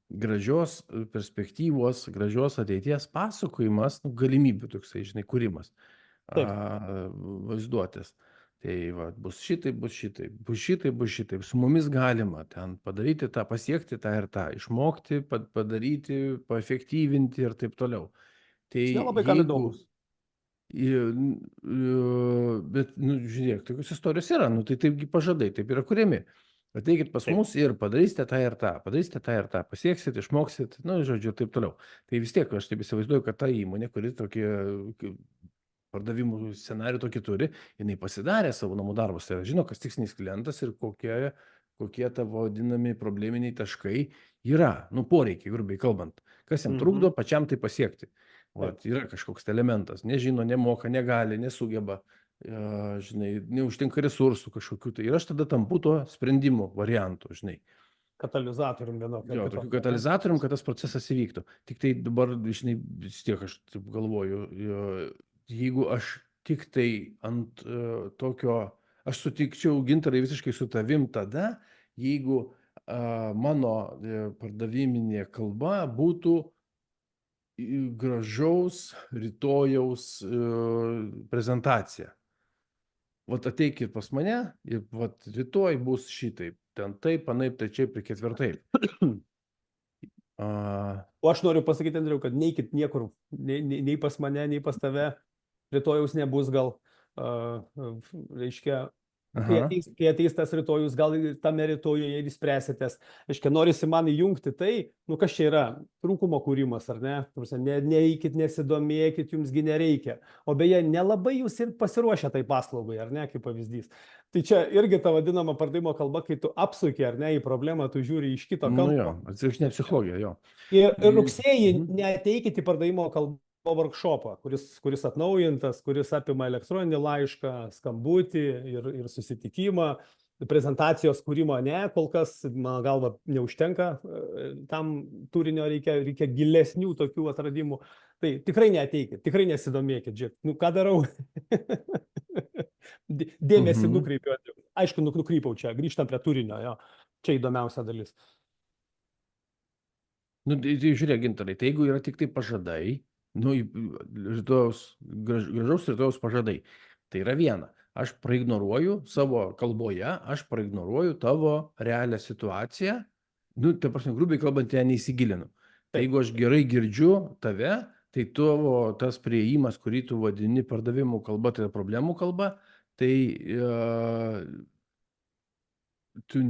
gražios perspektyvos, gražios ateities pasakojimas, galimybių toksai, žinai, kūrimas, vaizduotės. Tai va, bus šitai, bus šitai, bus šitai, bus šitai. Su mumis galima ten padaryti tą, pasiekti tą ir tą, išmokti, padaryti, paefektyvinti ir taip toliau. Tai nelabai kam įdomus. Bet, nu, žiūrėk, tokios istorijos yra, nu, tai taipgi pažadai, taip yra kuriami. Ateikit pas mus ir padarysite tą ir tą, pasieksit, išmoksit, nu, žodžiu, ir taip toliau. Tai vis tiek aš taip įsivaizduoju, kad ta įmonė, kuri tokie pardavimų scenarijų tokį turi, jinai pasidarė savo namų darbus, tai žino, kas tikslinis klientas ir kokie tavo vadinami probleminiai taškai yra, nu, poreikiai, grubiai kalbant, kas jam trukdo pačiam tai pasiekti. Vat, yra kažkoks elementas, nežino, nemoka, negali, nesugeba, žinai, neužtinka resursų kažkokių, tai ir aš tada tampu to sprendimo variantų, žinai. Katalizatorium vienokio. Jo, tokiu katalizatorium, kad tas procesas įvyktų. Tik tai dabar, žinai, vis tiek aš taip galvoju, jeigu aš tik tai ant tokio, aš sutikčiau, Gintarai, visiškai su tavim tada, jeigu mano pardaviminė kalba būtų gražaus rytojaus prezentacija. Vat ateikit pas mane ir vat rytoj bus šitaip, ten taip, anaip, tačiaip ir ketvirtaip. O aš noriu pasakyti, Andriau, kad neikit niekur, nei pas mane, nei pas tave, rytojaus nebus gal, reiškia, kai ateis tas rytojus, gal tame rytojuje ir spręsitės. Reiškia, norisi man įjungti tai, nu kas čia yra, trūkumo kūrimas, ar ne? Neikit, nesidomėkit, jumsgi nereikia. O beje, nelabai jūs ir pasiruošę tai paslaugai, ar ne, kaip pavyzdys. Tai čia irgi ta vadinama pardavimo kalba, kai tu apsuki, ar ne, į problemą, tu žiūri iš kito kampo. Nu jo, atsitiktinė psichologija, jo. Ir rugsėjį neateikit į pardavimo kalbą workshopą, kuris atnaujintas, kuris apima elektroninį laišką, skambutį ir susitikimą, prezentacijos kūrimo ne, kol kas, mano galva, neužtenka, tam turinio reikia gilesnių tokių atradimų. Tai tikrai neateikit, tikrai nesidomėkit, žiūrėk, nu ką darau? Dėmesį nukreipiu, aišku, nukrypau čia, grįžtam prie turinio, jo, čia įdomiausia dalis. Nu, tai žiūrėk, Gintarai, tai jeigu yra tik tai pažadai, nu, gražaus rytojaus pažadai, tai yra viena. Aš praignoruoju savo kalboje, aš praignoruoju tavo realią situaciją, nu, tai prasme, grubiai kalbant, ją neįsigilinu. Tai jeigu aš gerai girdžiu tave, tai tavo tas priėjimas, kurį tu vadini pardavimų kalba, tai yra problemų kalba, tai tu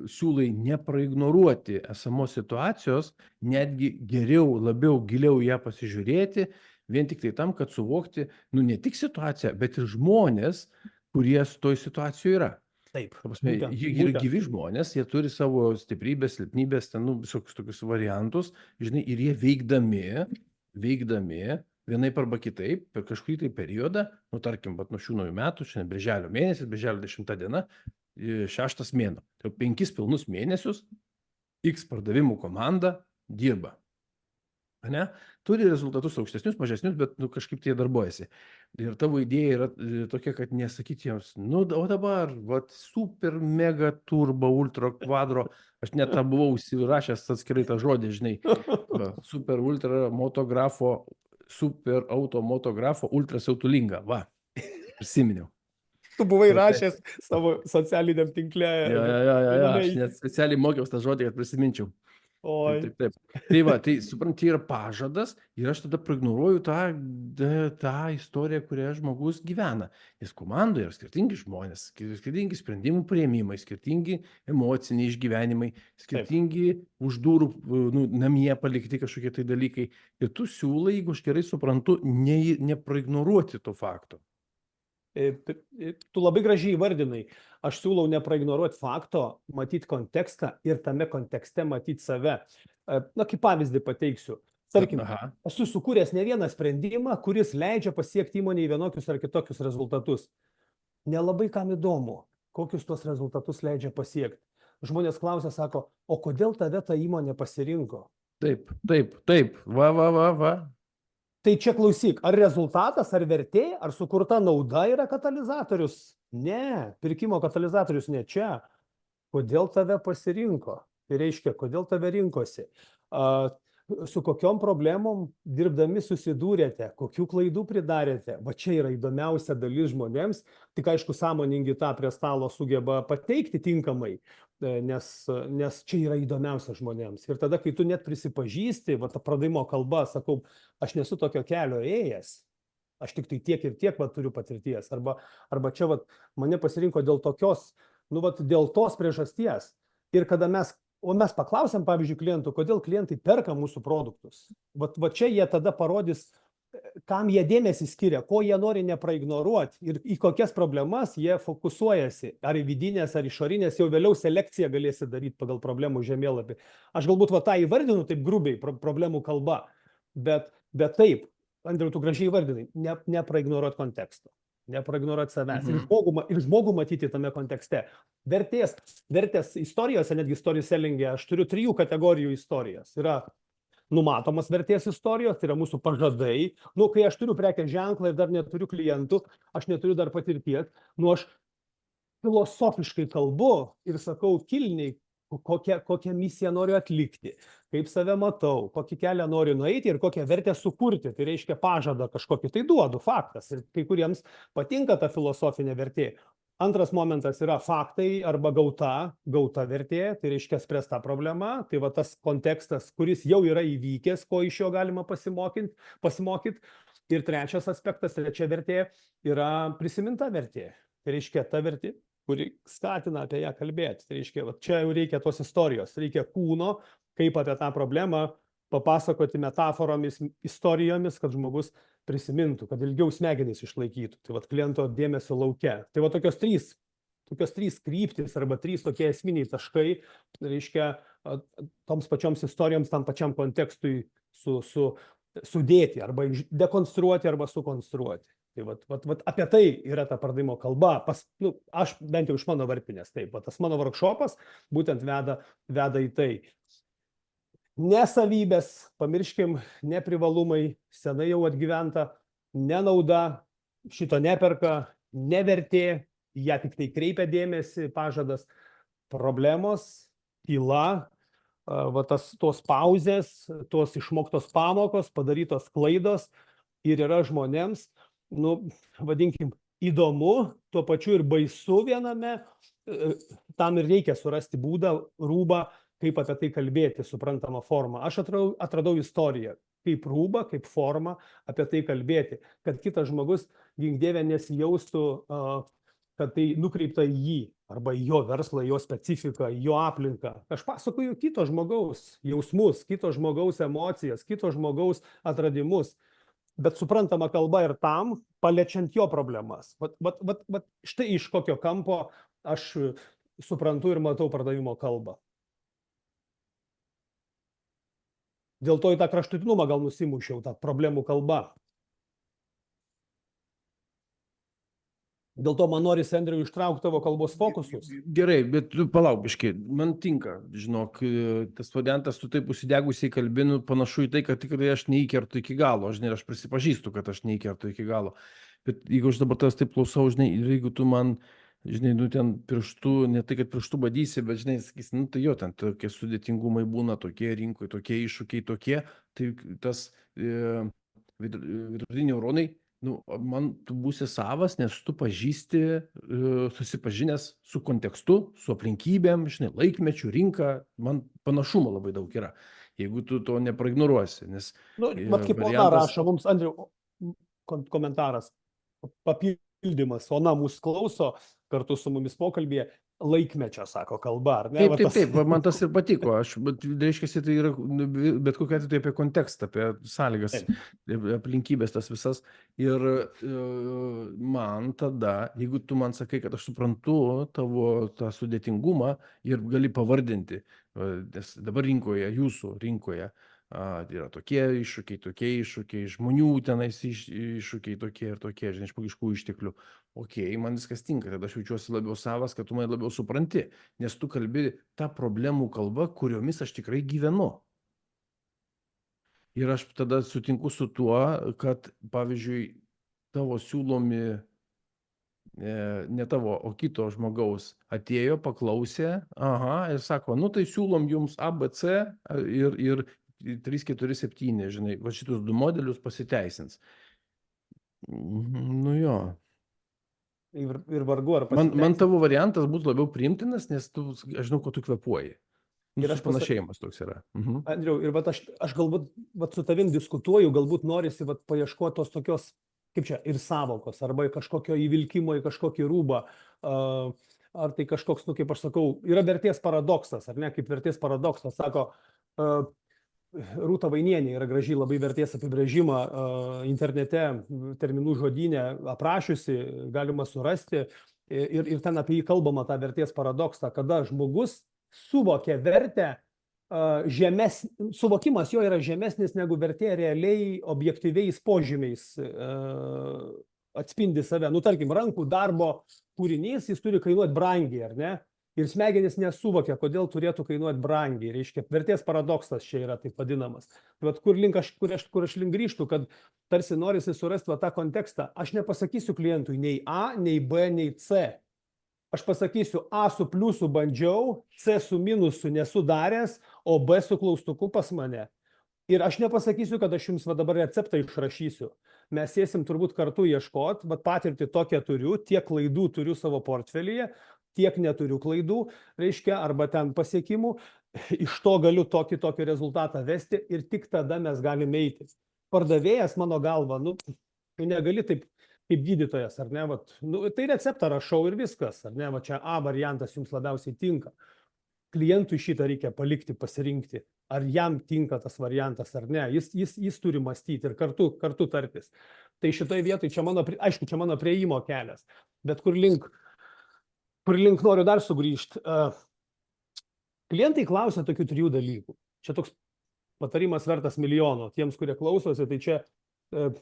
siūlai nepraignoruoti esamos situacijos, netgi geriau, labiau, giliau ją pasižiūrėti, vien tik tai tam, kad suvokti, nu, ne tik situaciją, bet ir žmonės, kurie toj situacijoje yra. Taip, Ta prasme, būtent, jie yra būtent. gyvi žmonės, jie turi savo stiprybės, silpnybės, ten, nu, visokius tokius variantus, žinai, ir jie veikdami, vienaip arba kitaip, per kažkurį tai periodą, nu, tarkim, vat, nuo šių naujų metų, šiandien birželio mėnesis, birželio 10 diena, 6 mėnuo. Tai 5 pilnus mėnesius X pardavimų komanda dirba. Ane? Turi rezultatus aukštesnius, mažesnius, bet nu, kažkaip tai jie darbuojasi. Ir tavo idėja yra tokia, kad nesakyti jiems, nu, o dabar, vat, super, mega, turbo, ultra, kvadro, aš net tą buvau įsirašęs atskirai tą žodį, žinai, va, super, ultra, motografo, super, auto, motografo, ultra, siautulinga, va, prisiminiau. Tu buvai Tai- rašęs savo socialiniam tinkle. Jo, aš net specialiai mokiausi tą žodį, kad prisiminčiau. Oi. Taip. Tai va, tai supranti, yra pažadas ir aš tada praignoruoju tą istoriją, kurioje žmogus gyvena. Nes komandoje yra skirtingi žmonės, skirtingi sprendimų priėmimai, skirtingi emociniai išgyvenimai, skirtingi už durų, nu, namie palikti kažkokie tai dalykai. Ir tu siūlai, jeigu aš gerai suprantu, nepraignoruoti to fakto. Tu labai gražiai įvardinai. Aš siūlau nepraignoruoti fakto, matyti kontekstą ir tame kontekste matyti save. Na, kaip pavyzdį pateiksiu. Tarkim, esu sukūręs ne vieną sprendimą, kuris leidžia pasiekti įmonėje vienokius ar kitokius rezultatus. Nelabai kam įdomu, kokius tuos rezultatus leidžia pasiekti. Žmonės klausia, sako, o kodėl tave ta įmonė pasirinko? Taip. Va. Tai čia klausyk, ar rezultatas, ar vertė, ar sukurta nauda yra katalizatorius? Ne, pirkimo katalizatorius ne čia. Kodėl tave pasirinko? Tai reiškia, kodėl tave rinkosi? Su kokiom problemom dirbdami susidūrėte, kokių klaidų pridarėte? Va čia yra įdomiausia dalis žmonėms, tik aišku, sąmoningi tą prie stalo sugeba pateikti tinkamai, nes čia yra įdomiausia žmonėms. Ir tada, kai tu net prisipažįsti, va ta pradavimo kalba, sakau, aš nesu tokio kelio ėjęs, aš tik tai tiek ir tiek va, turiu patirties, arba čia va, mane pasirinko dėl tokios, nu va, dėl tos priežasties. Ir kada mes paklausėm, pavyzdžiui, klientų, kodėl klientai perka mūsų produktus. Va čia jie tada parodys, kam jie dėmesį skiria, ko jie nori nepraignoruoti ir į kokias problemas jie fokusuojasi. Ar į vidinės, ar išorinės, jau vėliau selekciją galėsi daryti pagal problemų žemėlapį. Aš galbūt va tą įvardinu taip grubiai, problemų kalba, bet taip, Andriau, tu gražiai įvardinai, nepraignoruoti konteksto. Nepraignoruoti savęs. Ir žmogų matyti tame kontekste. Vertės istorijose, netgi storytelling'e, aš turiu 3 kategorijų istorijas. Yra numatomas vertės istorijos, tai yra mūsų pažadai. Nu, kai aš turiu prekės ženklą ir dar neturiu klientų, aš neturiu dar patirties, nu, aš filosofiškai kalbu ir sakau kilniai, kokią misiją noriu atlikti, kaip save matau, kokį kelią noriu nueiti ir kokią vertę sukurti. Tai reiškia pažadą kažkokį, tai duodu, faktas. Ir kai kuriems patinka ta filosofinė vertė. Antras momentas yra faktai arba gauta vertė, tai reiškia spręsta problema. Tai va tas kontekstas, kuris jau yra įvykęs, ko iš jo galima pasimokyti. Ir trečias aspektas, trečia vertė yra prisiminta vertė. Tai reiškia ta vertė, kuri skatina apie ją kalbėti. Tai reiškia, va, čia jau reikia tos istorijos, reikia kūno, kaip apie tą problemą papasakoti metaforomis, istorijomis, kad žmogus prisimintų, kad ilgiau smegenys išlaikytų. Tai va, kliento dėmesio lauke. Tai va tokios trys kryptis arba 3 tokie esminiai taškai, reiškia, toms pačioms istorijoms, tam pačiam kontekstui sudėti arba dekonstruoti arba sukonstruoti. Tai vat apie tai yra ta pardavimo kalba. Aš bent jau iš mano varpinės, taip, tas mano workshopas būtent veda į tai. Ne savybės, pamirškim, ne privalumai, senai jau atgyventa, ne nauda, šito neperka, ne vertė, ją tik tai kreipia dėmesį, pažadas, problemos, tyla, va tos pauzės, tos išmoktos pamokos, padarytos klaidos ir yra žmonėms, nu, vadinkim, įdomu, tuo pačiu ir baisu viename, tam ir reikia surasti būdą, rūbą, kaip apie tai kalbėti, suprantama forma. Aš atradau istoriją, kaip rūbą, kaip formą apie tai kalbėti, kad kitas žmogus, gink Dieve, nesijaustų kad tai nukreipta į jį, arba į jo verslą, jo specifiką, į jo aplinką. Aš pasakoju kito žmogaus jausmus, kito žmogaus emocijas, kito žmogaus atradimus, bet suprantama kalba ir tam, paliečiant jo problemas. Vat štai iš kokio kampo aš suprantu ir matau pardavimo kalbą. Dėl to į tą kraštutinumą gal nusimušiau, tą problemų kalbą. Dėl to man norisi, Andriau, ištraukti tavo kalbos fokusus. Gerai, bet tu palauk biškį, man tinka, žinok, tas variantas, tu taip užsidegusiai kalbinu, panašu į tai, kad tikrai aš neįkertu iki galo, žinai, aš prisipažįstu, kad aš neįkertu iki galo. Bet jeigu aš dabar tas taip klausau, žinai, ir jeigu tu man, žinai, nu ten pirštų, ne tai, kad pirštų badysi, bet, žinai, sakysi, nu tai jo, ten tokie sudėtingumai būna, tokie rinkoje, tokie iššūkiai, tokie, tai tas viduriniai neuronai, nu, man tu būsi savas, nes tu pažįsti, susipažinęs su kontekstu, su aplinkybėm, žinai, laikmečių, rinka, man panašumo labai daug yra, jeigu tu to nepraignoruosi, nes Nu, vat kaip Ona rašo mums, Andriau, komentaras, papildymas, Ona mūsų klauso kartu su mumis pokalbėje, laikmečio, sako, kalba, ar ne? Taip, man tas ir patiko, bet reiškia, tai yra, bet kokia atveju tai apie kontekstą, apie sąlygas, aplinkybės tas visas. Ir man tada, jeigu tu man sakai, kad aš suprantu tavo tą sudėtingumą ir gali pavardinti, nes dabar rinkoje, jūsų rinkoje, yra tokie iššūkiai, žmonių tenais iššūkiai tokie ir tokie, žinai, žmogiškų išteklių. Okei, man viskas tinka, tada aš jaučiuosi labiau savas, kad tu mane labiau supranti, nes tu kalbi tą problemų kalbą, kuriomis aš tikrai gyvenu. Ir aš tada sutinku su tuo, kad, pavyzdžiui, tavo siūlomi, ne tavo, o kito žmogaus atėjo, paklausė, ir sako, nu tai siūlom jums A, B, C ir 3, 4, 7, žinai, va šitus 2 modelius pasiteisins. Nu jo. Ir vargu ar pasiteisins. Man tavo variantas būtų labiau priimtinas, nes aš žinau, kad tu kvėpuoji. Ir aš panašėjimas toks yra. Andriau, ir aš galbūt su tavim diskutuoju, galbūt norisi paieškoti tos tokios, kaip čia, ir savokos, arba kažkokio įvilkimo į kažkokį rūbą, ar tai kažkoks, nu kaip aš sakau, yra vertės paradoksas, ar ne, kaip vertės paradoksas, sako, Rūta Vainienė yra gražiai labai vertės apibrėžimą internete, terminų žodyne aprašiusi, galima surasti, ir ten apie jį kalbama tą vertės paradoksą, kada žmogus suvokia vertę, suvokimas jo yra žemesnis negu vertė realiai objektyviais požymiais atspindi save. Nu, tarkim, rankų darbo kūrinys, jis turi kainuoti brangiai, ar ne? Ir smegenys nesuvokia, kodėl turėtų kainuoti brangiai. Reiškia, vertės paradoksas čia yra taip vadinamas. Bet kur aš link grįžtu, kad tarsi norisi surasti tą kontekstą. Aš nepasakysiu klientui nei A, nei B, nei C. Aš pasakysiu, A su pliusu bandžiau, C su minusu nesu daręs, o B su klaustuku pas mane. Ir aš nepasakysiu, kad aš jums dabar receptą išrašysiu. Mes sėsim turbūt kartu ieškoti, bet patirtį tokią turiu, tiek klaidų turiu savo portfelyje, tiek neturiu klaidų, reiškia, arba ten pasiekimų, iš to galiu tokį rezultatą vesti ir tik tada mes galime eiti. Pardavėjas, mano galva, nu, negali taip kaip gydytojas, ar ne, tai receptą rašau ir viskas, ar ne, čia A variantas jums labiausiai tinka. Klientui šitą reikia palikti, pasirinkti, ar jam tinka tas variantas ar ne, jis turi mąstyti ir kartu tartis. Tai šitoje vietoje, aišku, čia mano prieimo kelias, bet kur link noriu dar sugrįžti. Klientai klausia tokių 3 dalykų. Čia toks patarimas vertas milijono. Tiems, kurie klausosi, tai čia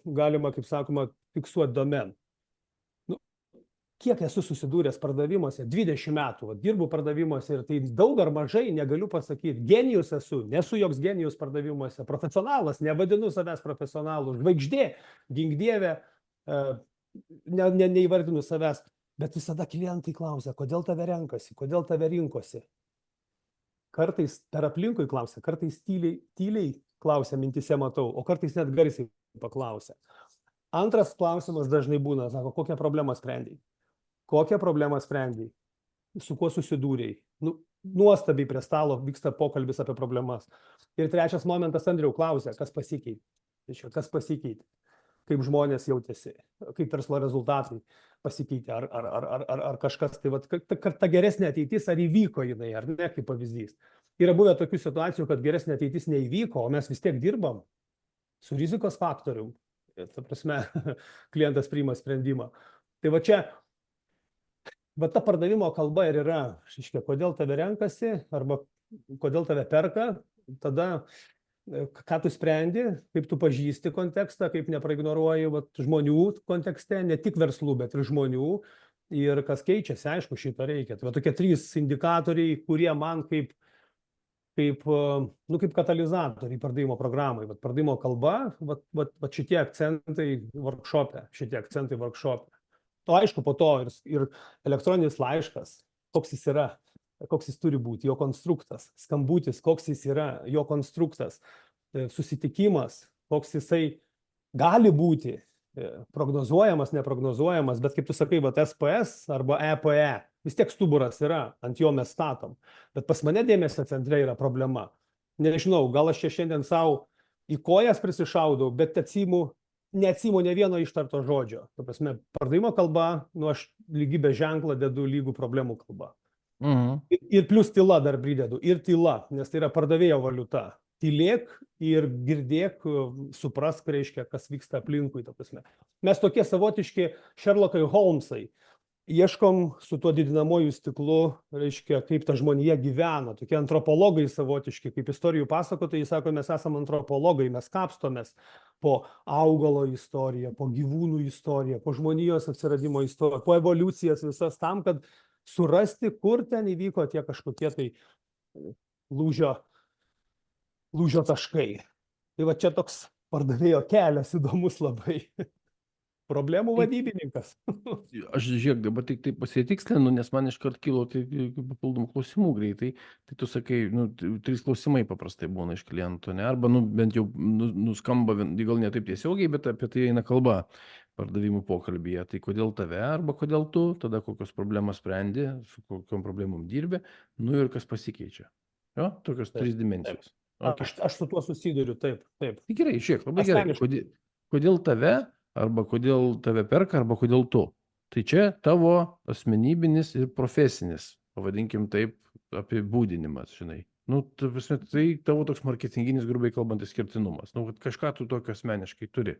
galima, kaip sakoma, fiksuoti domen. Nu, kiek esu susidūręs pardavimuose? 20 metų. Dirbu pardavimuose ir tai daug ar mažai negaliu pasakyti. Genijus esu, nesu joks genijus pardavimuose. Profesionalas, nevadinu savęs profesionalu. Žvaigždė, gink dieve, neįvardinu savęs. Bet visada klientai klausia, kodėl tave renkasi, kodėl tave rinkosi. Kartais per aplinkui klausia, kartais tyliai klausia, mintise matau, o kartais net garsiai paklausia. Antras klausimas dažnai būna, sako, kokią problemą sprendėjai? Kokią problemą sprendėjai? Su kuo susidūrėjai? Nu, nuostabiai prie stalo vyksta pokalbis apie problemas. Ir trečias momentas, Andriau klausia, kas pasikeitė? Kas pasikeitė? kaip žmonės jautėsi, kaip verslo rezultatai pasikeitė, ar kažkas, tai vat, ta geresnė ateitis, ar įvyko jinai, ar ne, kaip pavyzdys. Yra buvę tokių situacijų, kad geresnė ateitis neįvyko, o mes vis tiek dirbam su rizikos faktorium. Ta prasme, klientas priima sprendimą. Tai va čia, va ta pardavimo kalba ir yra, reiškia, kodėl tave renkasi, arba kodėl tave perka, tada ką tu sprendi, kaip tu pažįsti kontekstą, kaip nepraignoruoji žmonių kontekste, ne tik verslų, bet ir žmonių. Ir kas keičiasi, aišku, šito reikia. Tai va tokie 3 indikatoriai, kurie man kaip katalizatoriai pardavimo programai. Vat pardavimo kalba, vat šitie akcentai workshop'e. O aišku, po to ir elektroninis laiškas, koks jis yra, koks jis turi būti, jo konstruktas, skambutis, koks jis yra, jo konstruktas, susitikimas, koks jisai gali būti, prognozuojamas, neprognozuojamas, bet kaip tu sakai, SPS arba EPE, vis tiek stuburas yra, ant jo mes statom. Bet pas mane dėmesio centre yra problema. Nežinau, gal aš čia šiandien savo į kojas prisišaudau, bet neatsimu ne vieno ištarto žodžio. Ta prasme, pardavimo kalba, aš lygybės ženklą dedu lygų problemų kalba. Ir plus tyla dar pridedu. Ir tyla, nes tai yra pardavėjo valiuta. Tylėk ir girdėk, suprask, reiškia, kas vyksta aplinkui. Ta prasme. Mes tokie savotiški Sherlockai Holmesai. Ieškom su tuo didinamuoju stiklu, reiškia, kaip ta žmonija gyvena. Tokie antropologai savotiški, kaip istorijų pasakotojai, sako, mes esame antropologai, mes kapstomės po augalo istoriją, po gyvūnų istoriją, po žmonijos atsiradimo istoriją, po evoliucijas visas tam, kad surasti, kur ten įvyko tie kažkokie tai lūžio taškai. Tai va čia toks pardavėjo kelias įdomus labai. Problemų vadybininkas. Aš žiūrėk, dabar tik tai pasitikslinu, nes man iškart kilo papildomų klausimų greitai. Tai tu sakai, 3 klausimai paprastai būna iš klientų, ne? Arba bent jau nuskamba, gal ne taip tiesiogiai, bet apie tai eina kalba pardavimų pokalbyje. Tai kodėl tave, arba kodėl tu, tada kokios problemas sprendi, su kokiom problemom dirbi, ir kas pasikeičia. Jo, tokios 3 dimensijos. Okay. Aš su tuo susiduriu, taip. Tai gerai, žiūrėk, labai gerai. Kodėl tave, arba kodėl tave perka, arba kodėl tu. Tai čia tavo asmenybinis ir profesinis, pavadinkim taip, apibūdinimas, žinai. Tai tavo toks marketinginis, grubiai kalbantis, skirtinumas. Kažką tu tokio asmeniškai turi.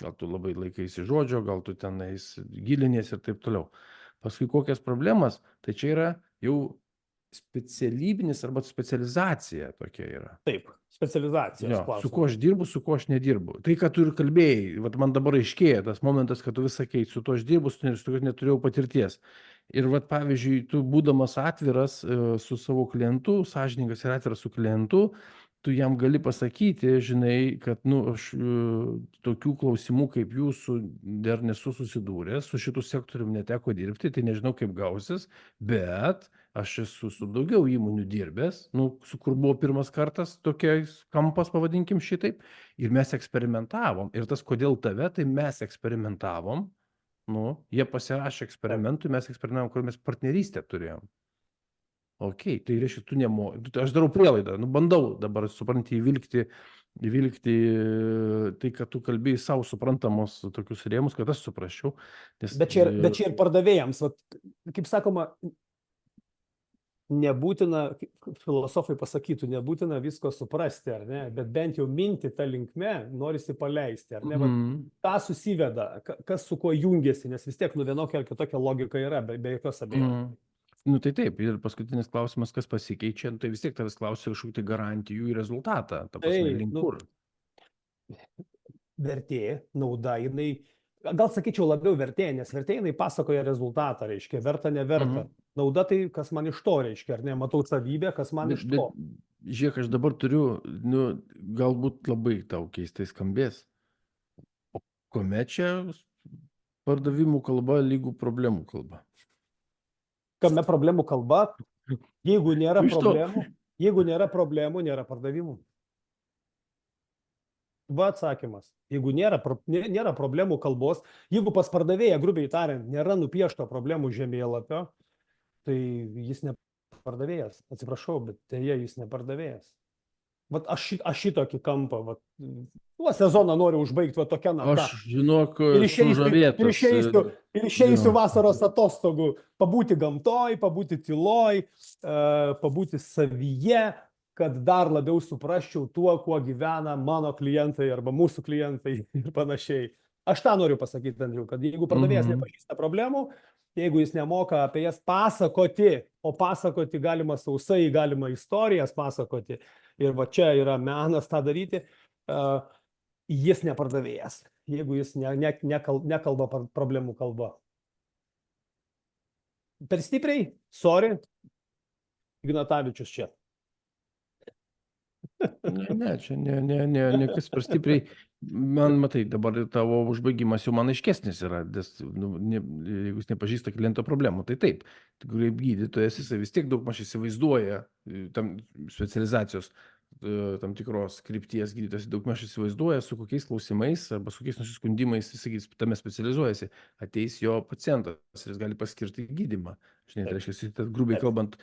Gal tu labai laikaisi žodžio, gal tu tenais gilinies ir taip toliau. Paskui kokias problemas, tai čia yra jau specialybinis arba specializacija tokia yra. Taip, specializacijos klausimas. Su kuo aš dirbu, su kuo aš nedirbu. Tai, ką tu ir kalbėjai, man dabar aiškėja tas momentas, kad tu vis sakei, su to aš dirbu, su to neturėjau patirties. Ir pavyzdžiui, tu būdamas atviras su savo klientu, sąžiningas ir atviras su klientu, tu jam gali pasakyti, žinai, kad aš tokių klausimų kaip jūsų dar nesu susidūręs, su šitų sektorium neteko dirbti, tai nežinau kaip gausis, bet aš esu su daugiau įmonių dirbęs, su kur buvo pirmas kartas tokiais kampas, pavadinkim šitaip, ir mes eksperimentavom. Ir tas kodėl tave, tai mes eksperimentavom, jie pasirašė eksperimentui, mes eksperimentavom, kur mes partnerystę turėjom. Tai reiškia, tu nemoki, aš darau prielaidą, bandau dabar, supranti, įvilgti tai, kad tu kalbėjai savo suprantamos tokius rėmus, kad aš suprasčiau. Bet čia ir pardavėjams, kaip sakoma, nebūtina, filosofai pasakytų, nebūtina visko suprasti, ar ne, bet bent jau mintį tą linkme norisi paleisti, ar ne, ką susiveda, kas su kuo jungiasi, nes vis tiek vienokia ar kitokia logika yra, be jokios abejonės. Tai taip, ir paskutinis klausimas, kas pasikeičia, tai vis tiek tavęs klausia kažkokį rezultatijų į rezultatą, ta prasme, link kur. Vertė, nauda, jinai, gal sakyčiau labiau vertė, nes vertė jinai pasakoja rezultatą, reiškia, verta, neverta. Nauda tai, kas man iš to reiškia, ar ne, matau savybę, kas man iš to. Žiūrėk, aš dabar turiu, galbūt labai tau keistai skambės, o kuomet čia pardavimų kalba lygų problemų kalba? Kame problemų kalba, jeigu nėra problemų, nėra pardavimų. Va atsakymas. Jeigu nėra problemų kalbos, jeigu pas pardavėją, grubiai tariant, nėra nupiešto problemų žemėlapio, tai jis ne pardavėjas. Atsiprašau, bet jis ne pardavėjas. vat aš šitokį kampą, vat, sezoną noriu užbaigti va tokia Aš, nata. žinok, Ir išeisiu, ir sužavėtas. išeisiu, ir išeisiu Jo. vasaros atostogų, pabūti gamtoj, pabūti tyloj, pabūti savyje, kad dar labiau suprasčiau tuo, kuo gyvena mano klientai arba mūsų klientai ir panašiai. Aš tą noriu pasakyti, Andriu, kad jeigu pardavėjas nepažįsta problemų, jeigu jis nemoka apie jas pasakoti, o pasakoti galima sausai, galima istorijas pasakoti, ir va čia yra menas tą daryti, jis nepardavėjas, jeigu jis nekalba problemų kalba. Per stipriai, sorry, Ignatavičius čia. Ne, čia ne kas per stipriai. Man, matai, dabar tavo užbaigimas jau man aiškesnis yra, jeigu jis nepažįsta kliento problemų, tai taip. Kaip gydytojas jisai vis tiek daug maž įsivaizduoja tam specializacijos tam tikros krypties gydytojas daug maž įsivaizduoja, su kokiais klausimais arba su kokiais nusiskundimais jis tame specializuojasi. Ateis jo pacientas ir jis gali paskirti gydymą. Žinai, tai reiškia, jis, grubiai kalbant,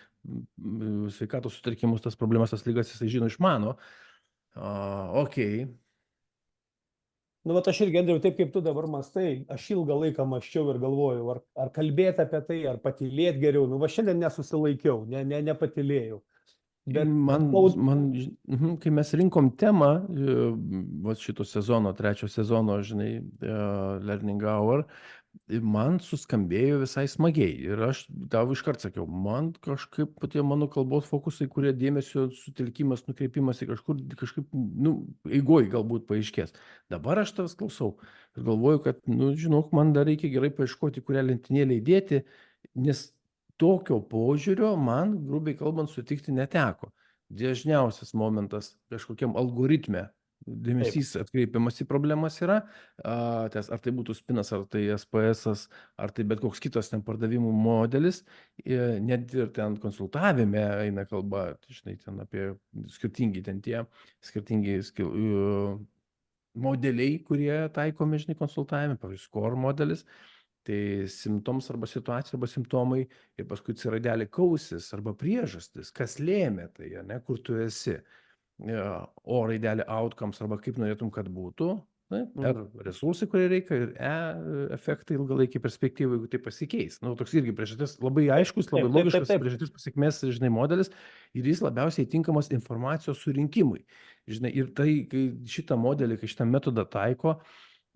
sveikatos sutrikimus, tas problemas, tas lygas jisai žino, išmano. Okay. Nu, bet aš irgi, Andriau, taip kaip tu dabar mastai, aš ilgą laiką maščiau ir galvojau, ar kalbėti apie tai, ar patylėti geriau. Nu, va šiandien nesusilaikiau, nepatylėjau. Bet kai mes rinkom temą, va šito sezono, trečio sezono, žinai, Learning Hour, man suskambėjo visai smagiai. Ir aš tau iškart sakiau, man kažkaip tie mano kalbos fokusai, kurie dėmesio sutelkimas, nukreipimas į kažkaip, eigoj galbūt paaiškės. Dabar aš tavęs klausau ir galvoju, kad, žinok, man dar reikia gerai paieškoti, kurią lentynėlę įdėti, nes tokio požiūrio man, grubiai kalbant, sutikti neteko. Dažniausias momentas kažkokiam algoritme dėmesys atkreipiamas į problemas yra, ar tai būtų spinas, ar tai SPS, ar tai bet koks kitas ten pardavimų modelis, net ir ten konsultavime eina kalba, žinai, ten apie skirtingi modeliai, kurie taikomi, žinai, konsultavime, pavyzdžiui, SCORE modelis, tai simptoms arba situacija arba simptomai ir paskui atsiraidelė kausis arba priežastis, kas lėmė tai, ne, kur tu esi. O raidelė outcomes arba kaip norėtum, kad būtų, R resursai, kurie reikia, ir efektai ilgalaikiai perspektyvai, jeigu tai pasikeis. Toks irgi priežastis labai aiškus, labai logiškas priežastis pasiekmės, žinai, modelis ir jis labiausiai tinkamas informacijos surinkimui. Žinai, ir tai, kai šitą modelį, kai šitą metodą taiko,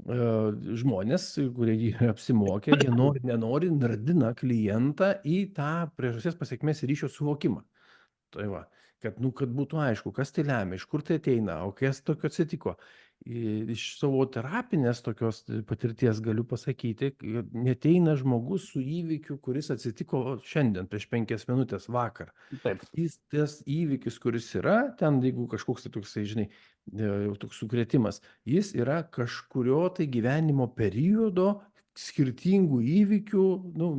žmonės, kurie jį apsimokė, jie nenori, nardina klientą į tą priežasties pasiekmės ryšio suvokimą. Tai va, kad būtų aišku, kas tai lemia, iš kur tai ateina, o kas tokio atsitiko. Iš savo terapinės tokios patirties galiu pasakyti, kad neteina žmogus su įvykiu, kuris atsitiko šiandien, prieš 5 minutės vakar. Taip. Tas įvykis, kuris yra, ten jeigu kažkoks tai toksai, žinai, toks sukrėtimas, jis yra kažkurio tai gyvenimo periodo skirtingų įvykių,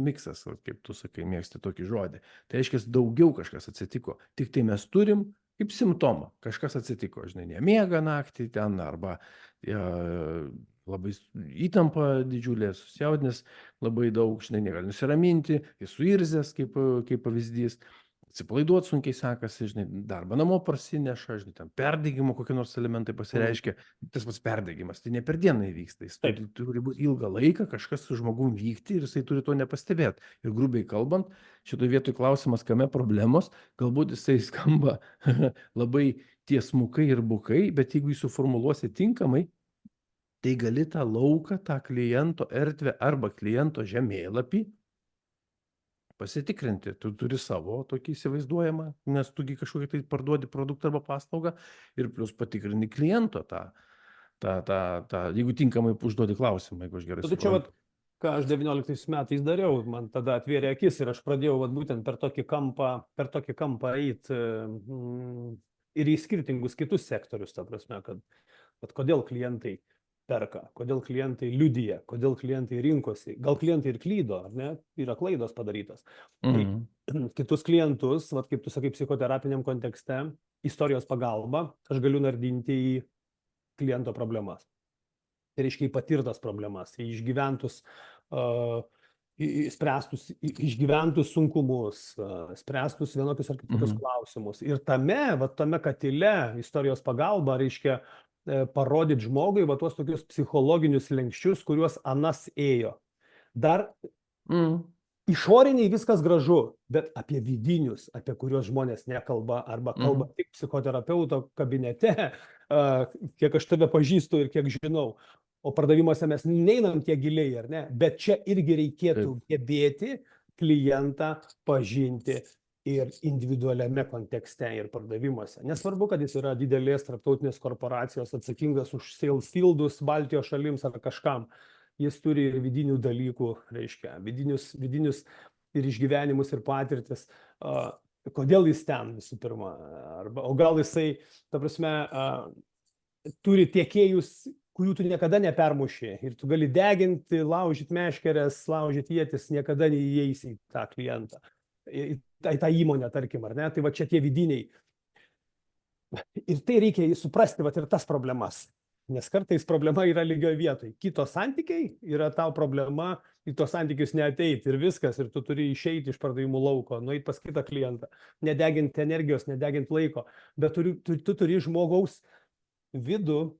miksas, kaip tu sakai, mėgsti tokį žodį. Tai reiškia, daugiau kažkas atsitiko. Tik tai mes turim kaip simptomą. Kažkas atsitiko, žinai, nemiega naktį ten, arba labai įtampa didžiulė, susijaudinęs labai daug, žinai, negali nusiraminti, jis suirzęs kaip pavyzdys. Atsipalaiduoti sunkiai sekasi, žinai, darbą namo parsineša, žinai, ten perdegimo kokie nors elementai pasireiškia. Tas pats perdegimas, tai ne per dieną įvyksta, jis turi būti ilgą laiką, kažkas su žmogum vykti ir jisai turi to nepastebėti. Ir grubiai kalbant, šitoje vietoje klausimas, kame problemos, galbūt jisai skamba labai tiesmukai ir bukai, bet jeigu jis suformuluosi tinkamai, tai gali tą lauką, tą kliento erdvę arba kliento žemėlapį pasitikrinti. Tu turi savo tokį įsivaizduojamą, nes tugi kažkokį tai parduodi produktą arba paslaugą ir plus patikrini kliento tą, jeigu tinkamai užduodi klausimą, jeigu aš gerai suprantu. Tai čia, ką aš 19 metais dariau, man tada atvėrė akis ir aš pradėjau būtent per tokį kampą eiti ir į skirtingus kitus sektorius, ta prasme, kad kodėl klientai perka, kodėl klientai liudija, kodėl klientai rinkosi, gal klientai ir klydo, ar ne, yra klaidos padarytos. Tai kitus klientus, kaip tu sakai, psichoterapiniam kontekste, istorijos pagalba, aš galiu nardinti į kliento problemas. Tai reiškia į patirtas problemas, į išgyventus spręstus išgyventus sunkumus, spręstus vienokius ar kitokius klausimus. Ir tame katile istorijos pagalba, reiškia, parodyti žmogui tuos tokius psichologinius lenkščius, kuriuos anas ėjo. Dar išoriniai viskas gražu, bet apie vidinius, apie kuriuos žmonės nekalba arba kalba tik psichoterapeuto kabinete, kiek aš tave pažįstu ir kiek žinau. O pardavimuose mes neinam tiek giliai, ar ne? Bet čia irgi reikėtų gebėti klientą pažinti ir individualiame kontekste ir pardavimuose. Nesvarbu, kad jis yra didelės tarptautinės korporacijos atsakingas už sales fieldus Baltijos šalims ar kažkam. Jis turi ir vidinių dalykų, reiškia, vidinius ir išgyvenimus ir patirtis. Kodėl jis ten visų pirma? O gal jisai, ta prasme, turi tiekėjus, kurių tu niekada nepermuši ir tu gali deginti, laužyti meškeres, laužyti ietis, niekada neįeisi į tą klientą, į tą įmonę, tarkim, ar ne? Tai va čia tie vidiniai. Ir tai reikia suprasti, va ir tas problemas. Nes kartais problema yra lygioje vietoje. Kitos santykiai yra tau problema, į tos santykius neateiti ir viskas, ir tu turi išeiti iš pardavimų lauko, nueiti pas kitą klientą, nedeginti energijos, nedeginti laiko, bet tu turi žmogaus vidų.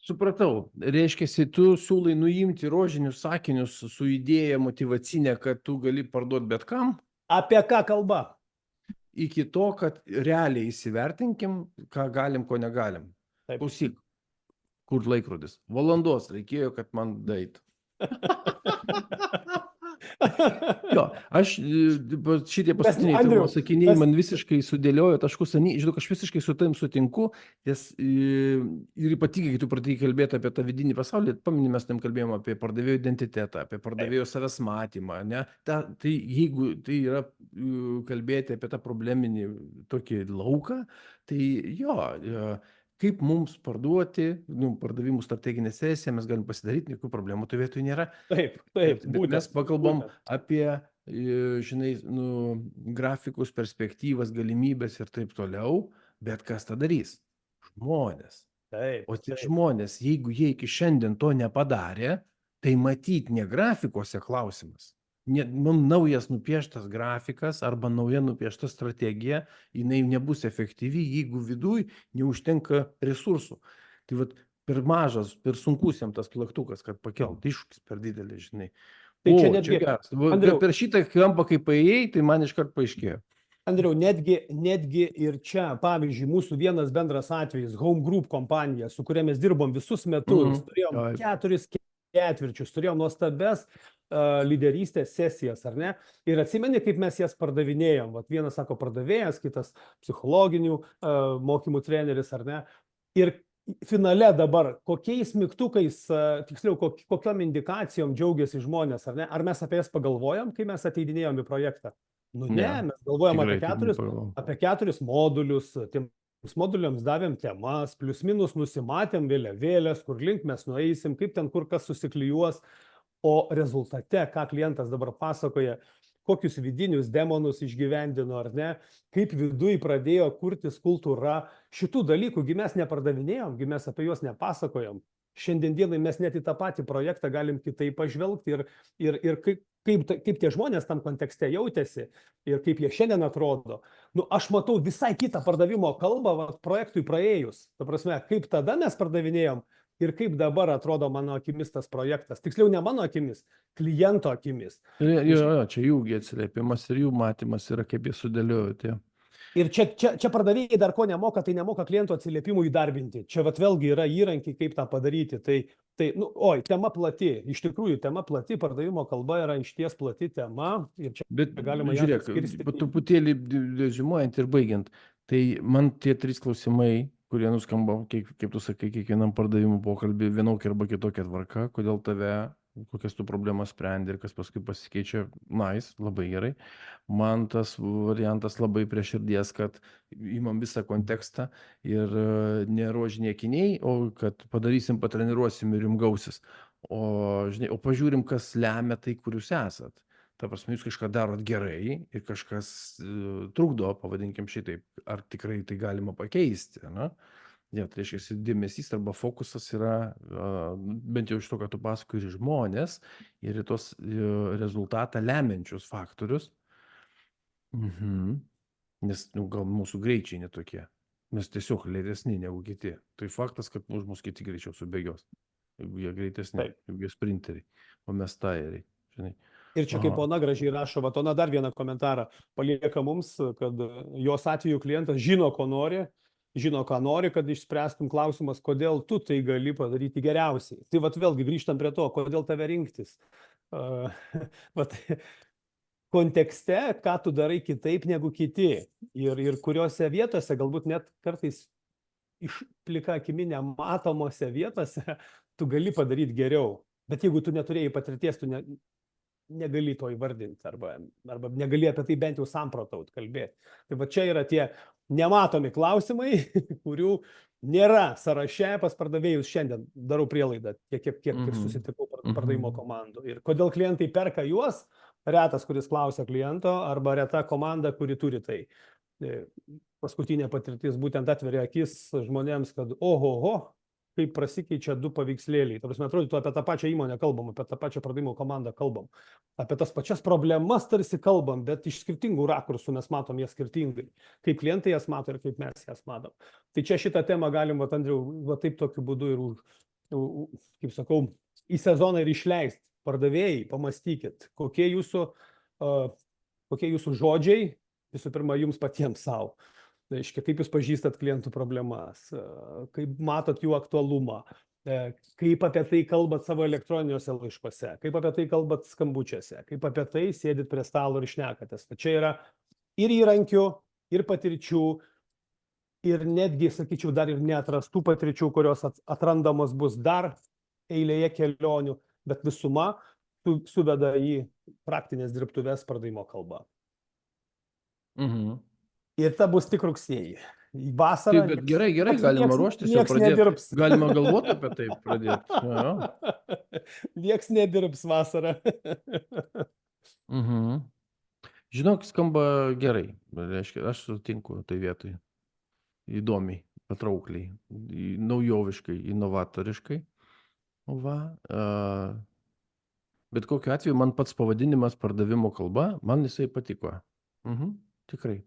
Supratau. Reiškia, tu siūlai nuimti rožinius sakinius su idėja motyvacinė, kad tu gali parduoti bet kam? Apie ką kalba? Iki to, kad realiai įsivertinkim, ką galim, ko negalim. Klausyk, kur laikrodis? Valandos reikėjo, kad man daitų. Jo, šitie paskutiniai tavo sakiniai man visiškai sudėliojo taškus, žinok, aš visiškai su tavim sutinku, ir ypatingai, kai tu pradėjai kalbėti apie tą vidinį pasaulį, pameni, mes tam kalbėjome apie pardavėjo identitetą, apie pardavėjo savęs matymą, ne? Tai jeigu tai yra kalbėti apie tą probleminį tokį lauką, tai jo, kaip mums parduoti, pardavimų strateginę sesiją, mes galim pasidaryti, jokių problemų tų vietoj nėra. Taip, mes pakalbam apie, žinai, grafikus, perspektyvas, galimybės ir taip toliau, bet kas tą darys? Žmonės. O tie žmonės, jeigu jie iki šiandien to nepadarė, tai matyt ne grafikuose klausimas. Naujas nupieštas grafikas arba nauja nupiešta strategija, jinai nebus efektyvi, jeigu viduj neužtenka resursų. Tai vat per mažas, per sunkus jam tas plaktukas, kad pakelt, iššūkis per didelį, žinai. Tai čia netgi, Andriau, per šitą kampą, kai paėjai, tai man iškart paaiškėjo. Andriau, netgi ir čia, pavyzdžiui, mūsų vienas bendras atvejis, Home Group kompanija, su kuria mes dirbom visus metus, turėjom 4 ketvirčius, turėjom nuostabes lyderystės sesijas, ar ne? Ir atsimeni, kaip mes jas pardavinėjom. Vat vienas sako pardavėjas, kitas psichologinių mokymų treneris, ar ne? Ir finale dabar, kokiais mygtukais, tiksliau, kokiom indikacijom džiaugiasi žmonės, ar ne? Ar mes apie jas pagalvojom, kai mes ateidinėjom į projektą? Ne, mes galvojam apie 4 modulius, tiems moduliams davėm temas, plius minus nusimatėm vėliavėlės, kur link mes nueisim, kaip ten kur kas susiklijuos. O rezultate, ką klientas dabar pasakoja, kokius vidinius demonus išgyvendino, ar ne, kaip viduj pradėjo kurtis kultūra, šitų dalykų mes nepardavinėjom, mes apie juos nepasakojom. Šiandien dienai mes net į tą patį projektą galim kitaip pažvelgti ir kaip tie žmonės tam kontekste jautėsi ir kaip jie šiandien atrodo. Aš matau visai kitą pardavimo kalbą projektui praėjus. Ta prasme, kaip tada mes pardavinėjom, ir kaip dabar atrodo mano akimis tas projektas. Tiksliau, ne mano akimis, kliento akimis. Čia jųgi atsiliepimas ir jų matymas yra, kaip jie sudėliojo tie. Ir čia pardavėjai dar ko nemoka, tai nemoka kliento atsiliepimų įdarbinti. Čia vėlgi yra įrankiai, kaip tą padaryti. Tema plati. Iš tikrųjų, tema plati, pardavimo kalba yra išties plati tema. Ir čia galima ją skirstyti. Bet truputėlį reziumuojant ir baigiant, tai man tie 3 klausimai, kurie nuskamba, kaip tu sakai, kiekvienam pardavimų pokalbį vienokia arba kitokia tvarka, kodėl tave, kokias tu problemas sprendi ir kas paskui pasikeičia, labai gerai. Man tas variantas labai prie širdies, kad imam visą kontekstą ir ne rožiniai akiniai, o kad padarysim, patreniruosim ir jums gausis. O pažiūrim, kas lemia tai, kur jūs esat. Ta prasme, jūs kažką darot gerai ir kažkas trukdo, pavadinkim šitaip, ar tikrai tai galima pakeisti, ne? Ne, tai reiškia, dėmesys arba fokusas yra, bent jau iš to, kad tu pasakoji, ir į žmonės, ir į tos rezultatą lemiančius faktorius. Nes gal mūsų greičiai netokie. Mes tiesiog lėtesni negu kiti. Tai faktas, kad už mus kiti greičiau subėgios. Jeigu jie greitesni, Taip. jeigu jie sprinteriai, o mes tairiai. Žinai. Ir čia kaip Aha. ona gražiai rašo, va ona dar vieną komentarą palieka mums, kad jos atveju klientas žino, ko nori, žino, ką nori, kad išspręstum klausimas, kodėl tu tai gali padaryti geriausiai. Tai vat vėlgi grįžtam prie to, kodėl tave rinktis. Vat kontekste, ką tu darai kitaip negu kiti ir kuriuose vietose, galbūt net kartais iš plika akimi nematomose vietose, tu gali padaryti geriau. Bet jeigu tu neturėjai patirties, tu negali to įvardinti arba negali apie tai bent jau samprotaut kalbėti. Tai va čia yra tie nematomi klausimai, kurių nėra sąraše pas pardavėjus šiandien. Darau prielaidą, kiek susitikau pardavimo komandų. Ir kodėl klientai perka juos, retas, kuris klausia kliento, arba reta komanda, kuri turi tai. Paskutinė patirtis būtent atveria akis žmonėms, kad oho, kaip prasikeičia du paveikslėliai. Ta prasme, atrodytų, apie tą pačią įmonę kalbam, apie tą pačią pardavimo komandą kalbam, apie tas pačias problemas tarsi kalbam, bet iš skirtingų rakursų mes matom jas skirtingai. Kaip klientai jas mato ir kaip mes jas matom. Tai čia šitą temą galim, Andriau, taip tokiu būdu ir, kaip sakau, į sezoną ir išleisti. Pardavėjai, pamastykit, kokie jūsų žodžiai, visų pirma, jums patiems savo. Reiškia, kaip jūs pažįstat klientų problemas, kaip matot jų aktualumą, kaip apie tai kalbat savo elektroniniuose laiškuose, kaip apie tai kalbat skambučiuose, kaip apie tai sėdit prie stalo ir šnekatės. Tai čia yra ir įrankių, ir patirčių, ir netgi, sakyčiau, dar ir neatrastų patirčių, kurios atrandamos bus dar eilėje kelionių, bet visuma suveda į praktinės dirbtuves pardavimo kalbą. Ir ta bus tik rugsėjį. Vasarą. Taip, bet gerai, galima ruoštis, jau pradėti. Galima galvoti apie tai pradėti. Nieks nedirbs vasarą. Žinok, skamba gerai. Reiškia, aš sutinku tai vietoj. Įdomiai, patraukliai, naujoviškai, inovatoriškai. Bet kokiu atveju man pats pavadinimas pardavimo kalba, man jisai patiko. Tikrai.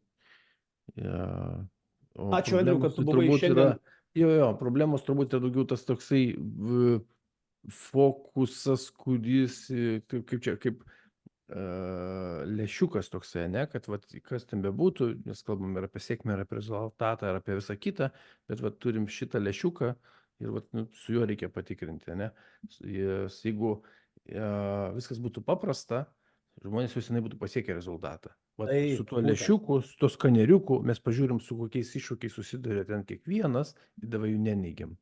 Ačiū, Andriau, kad tu buvai šiandien. Problemos turbūt yra daugiau tas toksai fokusas, kuris, kaip lęšiukas toksai, ne, kad kas ten bebūtų, nes kalbam ir apie sėkmę, ir apie rezultatą, ir apie visą kitą, bet turim šitą lęšiuką ir su juo reikia patikrinti, ne. Jeigu viskas būtų paprasta, žmonės visai būtų pasiekę rezultatą. Su tuo lęšiuku, su tuo skaneriuku mes pažiūrim, su kokiais iššūkiais susiduria ten kiekvienas, ir davai jų neneigiam.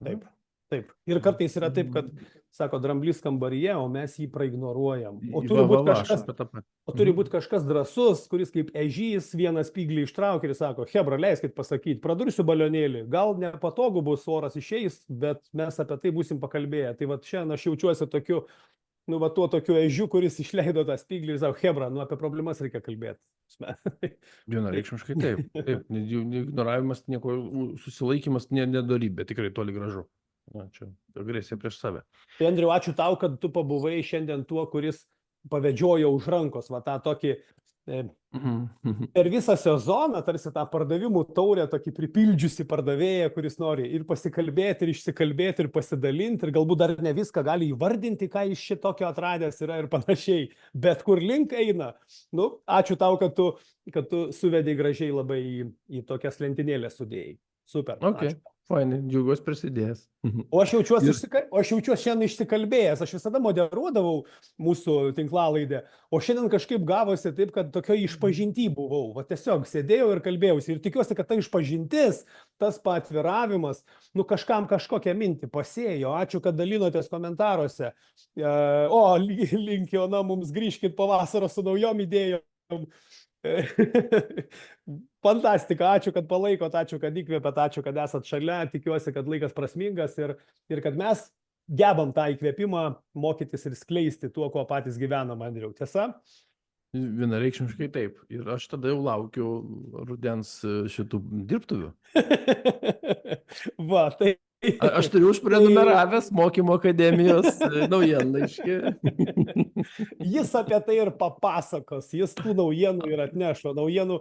Taip. Ir kartais yra taip, kad, sako, dramblys kambaryje, o mes jį praignoruojam. O turi būti kažkas drąsus, kuris kaip ežys vieną spyglį ištraukia ir sako, hebra, leiskit pasakyti, pradursiu balionėlį, gal nepatogu bus, oras išeis, bet mes apie tai būsim pakalbėję. Tai šiandien aš jaučiuosi tokiu, tuo tokiu ežiu, kuris išleido tą spyglį ir sako, hebra, apie problemas reikia kalbėti. Vienareikšmiškai taip. Ignoravimas, nieko, susilaikymas nedorybė, tikrai toli gražu. Čia agresija prieš save. Tai, Andriau, ačiū tau, kad tu pabuvai šiandien tuo, kuris pavedžiojo už rankos, tą tokį per visą sezoną, tarsi tą pardavimų taurę, tokį pripildžiusi pardavėją, kuris nori ir pasikalbėti, ir išsikalbėti, ir pasidalinti, ir galbūt dar ne viską gali įvardinti, ką iš šitokio atradęs yra ir panašiai, bet kur link eina. Ačiū tau, kad tu suvedai gražiai labai į tokias lentynėlės sudėjai. Super. Okay. Fainai, džiaugiuosi prisidėjęs. O aš jaučiuosi šiandien išsikalbėjęs, aš visada moderuodavau mūsų tinklalaidę, o šiandien kažkaip gavosi taip, kad tokio išpažinty buvau, tiesiog sėdėjau ir kalbėjausi ir tikiuosi, kad ta išpažintis, tas paatviravimas, kažkam kažkokią mintį pasėjo. Ačiū, kad dalinotės komentaruose. Linkiona, mums grįžkit po vasaros su naujom idėjom. Fantastika, ačiū, kad palaikot, ačiū, kad įkvėpėt, ačiū, kad esat šalia, tikiuosi, kad laikas prasmingas ir kad mes gebam tą įkvėpimą mokytis ir skleisti tuo, kuo patys gyvenam, Andriau. Tiesa? Vienareikšmiškai taip. Ir aš tada jau laukiu rudens šitų dirbtuvių. Va, tai. Aš turiu užprenumeravęs mokymo akademijos naujienlaiškį. Jis apie tai ir papasakos, jis tų naujienų ir atneš, o naujienų,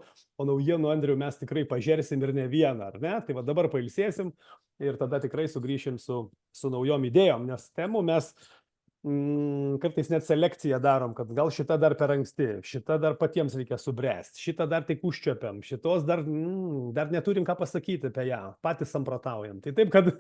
Andriu, mes tikrai pažersim ir ne vieną, ar ne? Tai va dabar pailsėsim ir tada tikrai sugrįšim su naujom idėjom, nes temų mes kartais net selekciją darom, kad gal šita dar per anksti, šita dar patiems reikia subręsti, šitą dar tik užčiuopiam, šitos dar neturim ką pasakyti apie ją, patys samprotaujam. Tai taip, kad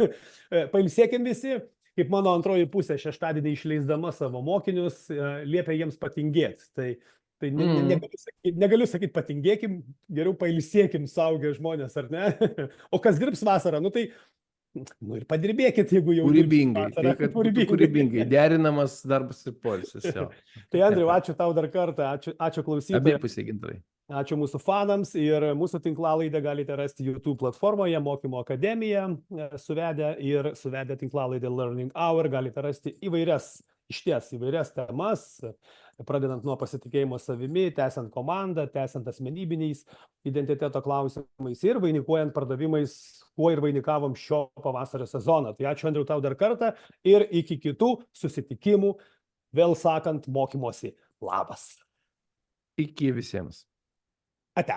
pailsėkim visi, kaip mano antroji pusė šeštadienį išleisdama savo mokinius, liepia jiems patingėti. Tai negaliu sakyti patingėkim, geriau pailsėkim suaugę žmonės, ar ne? O kas dirbs vasarą, nu tai ir padirbėkit, jeigu jau Kūrybingai, derinamas darbas ir poilsis. Tai Andriau, ačiū tau dar kartą, ačiū klausytojai. Abipusiai, Gintarai. Ačiū mūsų fanams ir mūsų tinklalaidę galite rasti YouTube platformoje Mokymo akademija suvedę tinklalaidę Learning Hour, galite rasti įvairias temas, pradedant nuo pasitikėjimo savimi, tęsiant komandą, tęsiant asmenybiniais identiteto klausimais ir vainikuojant pardavimais, kuo ir vainikavom šio pavasario sezoną. Tai ačiū, Andriau, tau dar kartą ir iki kitų susitikimų, vėl sakant mokymosi labas. Iki visiems. Ate.